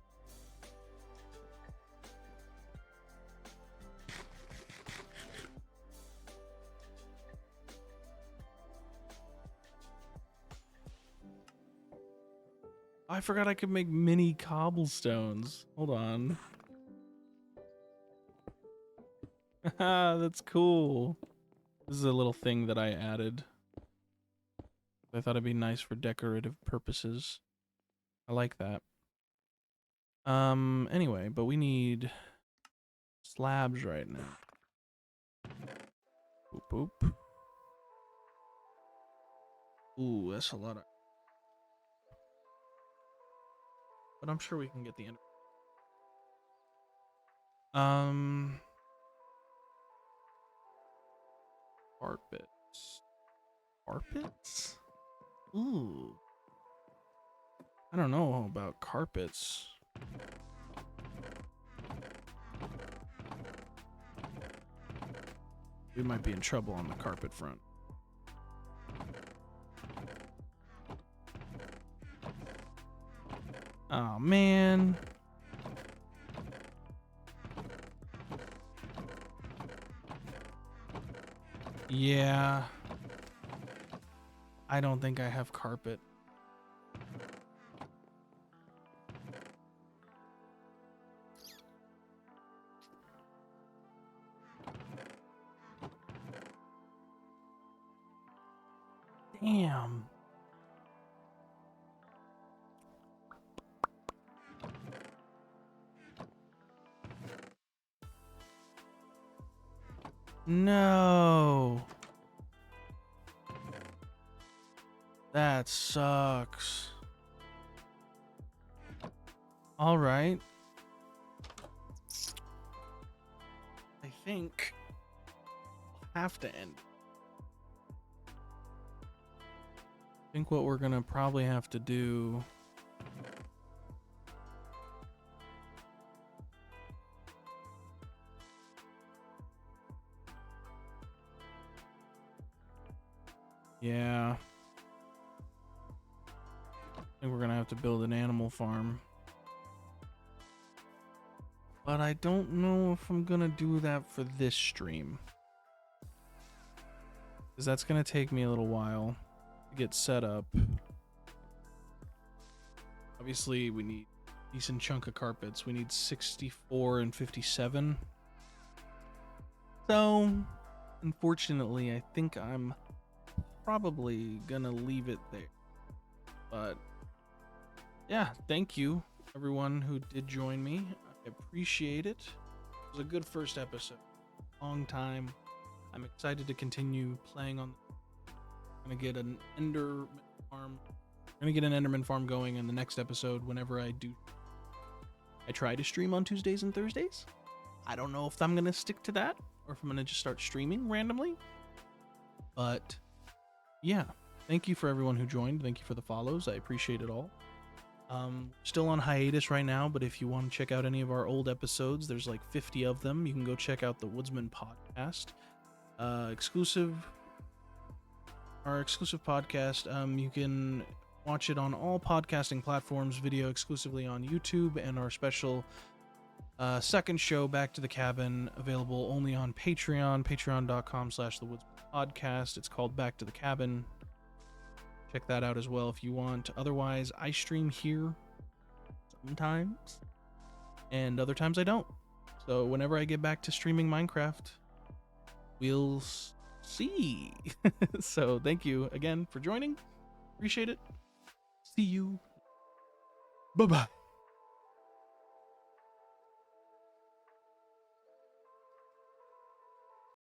I forgot I could make mini cobblestones. Hold on. Haha, that's cool. This is a little thing that I added. I thought it'd be nice for decorative purposes. I like that. Anyway, but we need slabs right now. Boop, boop. Ooh, that's a lot of... But I'm sure we can get the end. Carpets. Carpets? Ooh. I don't know about carpets. We might be in trouble on the carpet front. Oh, man. Yeah. I don't think I have carpet. Damn. No. That sucks. All right. I think I'll have to end. I think what we're gonna probably have to do yeah. I think we're gonna have to build an animal farm. But I don't know if I'm gonna do that for this stream. Because that's gonna take me a little while to get set up. Obviously, we need a decent chunk of carpets. We need 64 and 57. So, unfortunately, I think I'm probably gonna leave it there. But, yeah, thank you, everyone who did join me. I appreciate it. It was a good first episode. Long time. I'm excited to continue playing on. I'm gonna get an ender farm We're gonna get an Enderman farm going in the next episode whenever I do. I try to stream on Tuesdays and Thursdays. I don't know if I'm gonna stick to that or if I'm gonna just start streaming randomly. But yeah, thank you for everyone who joined. Thank you for the follows. I appreciate it all. Still on hiatus right now, but if you want to check out any of our old episodes, there's like 50 of them. You can go check out the Woodsman podcast. Our exclusive podcast. You can watch it on all podcasting platforms, video exclusively on YouTube, and our special second show, Back to the Cabin, available only on Patreon, patreon.com/thewoodsmanpodcast. It's called Back to the Cabin. Check that out as well if you want. Otherwise, I stream here sometimes, and other times I don't. So whenever I get back to streaming Minecraft, we'll see. So thank you again for joining. Appreciate it. See you. Bye-bye.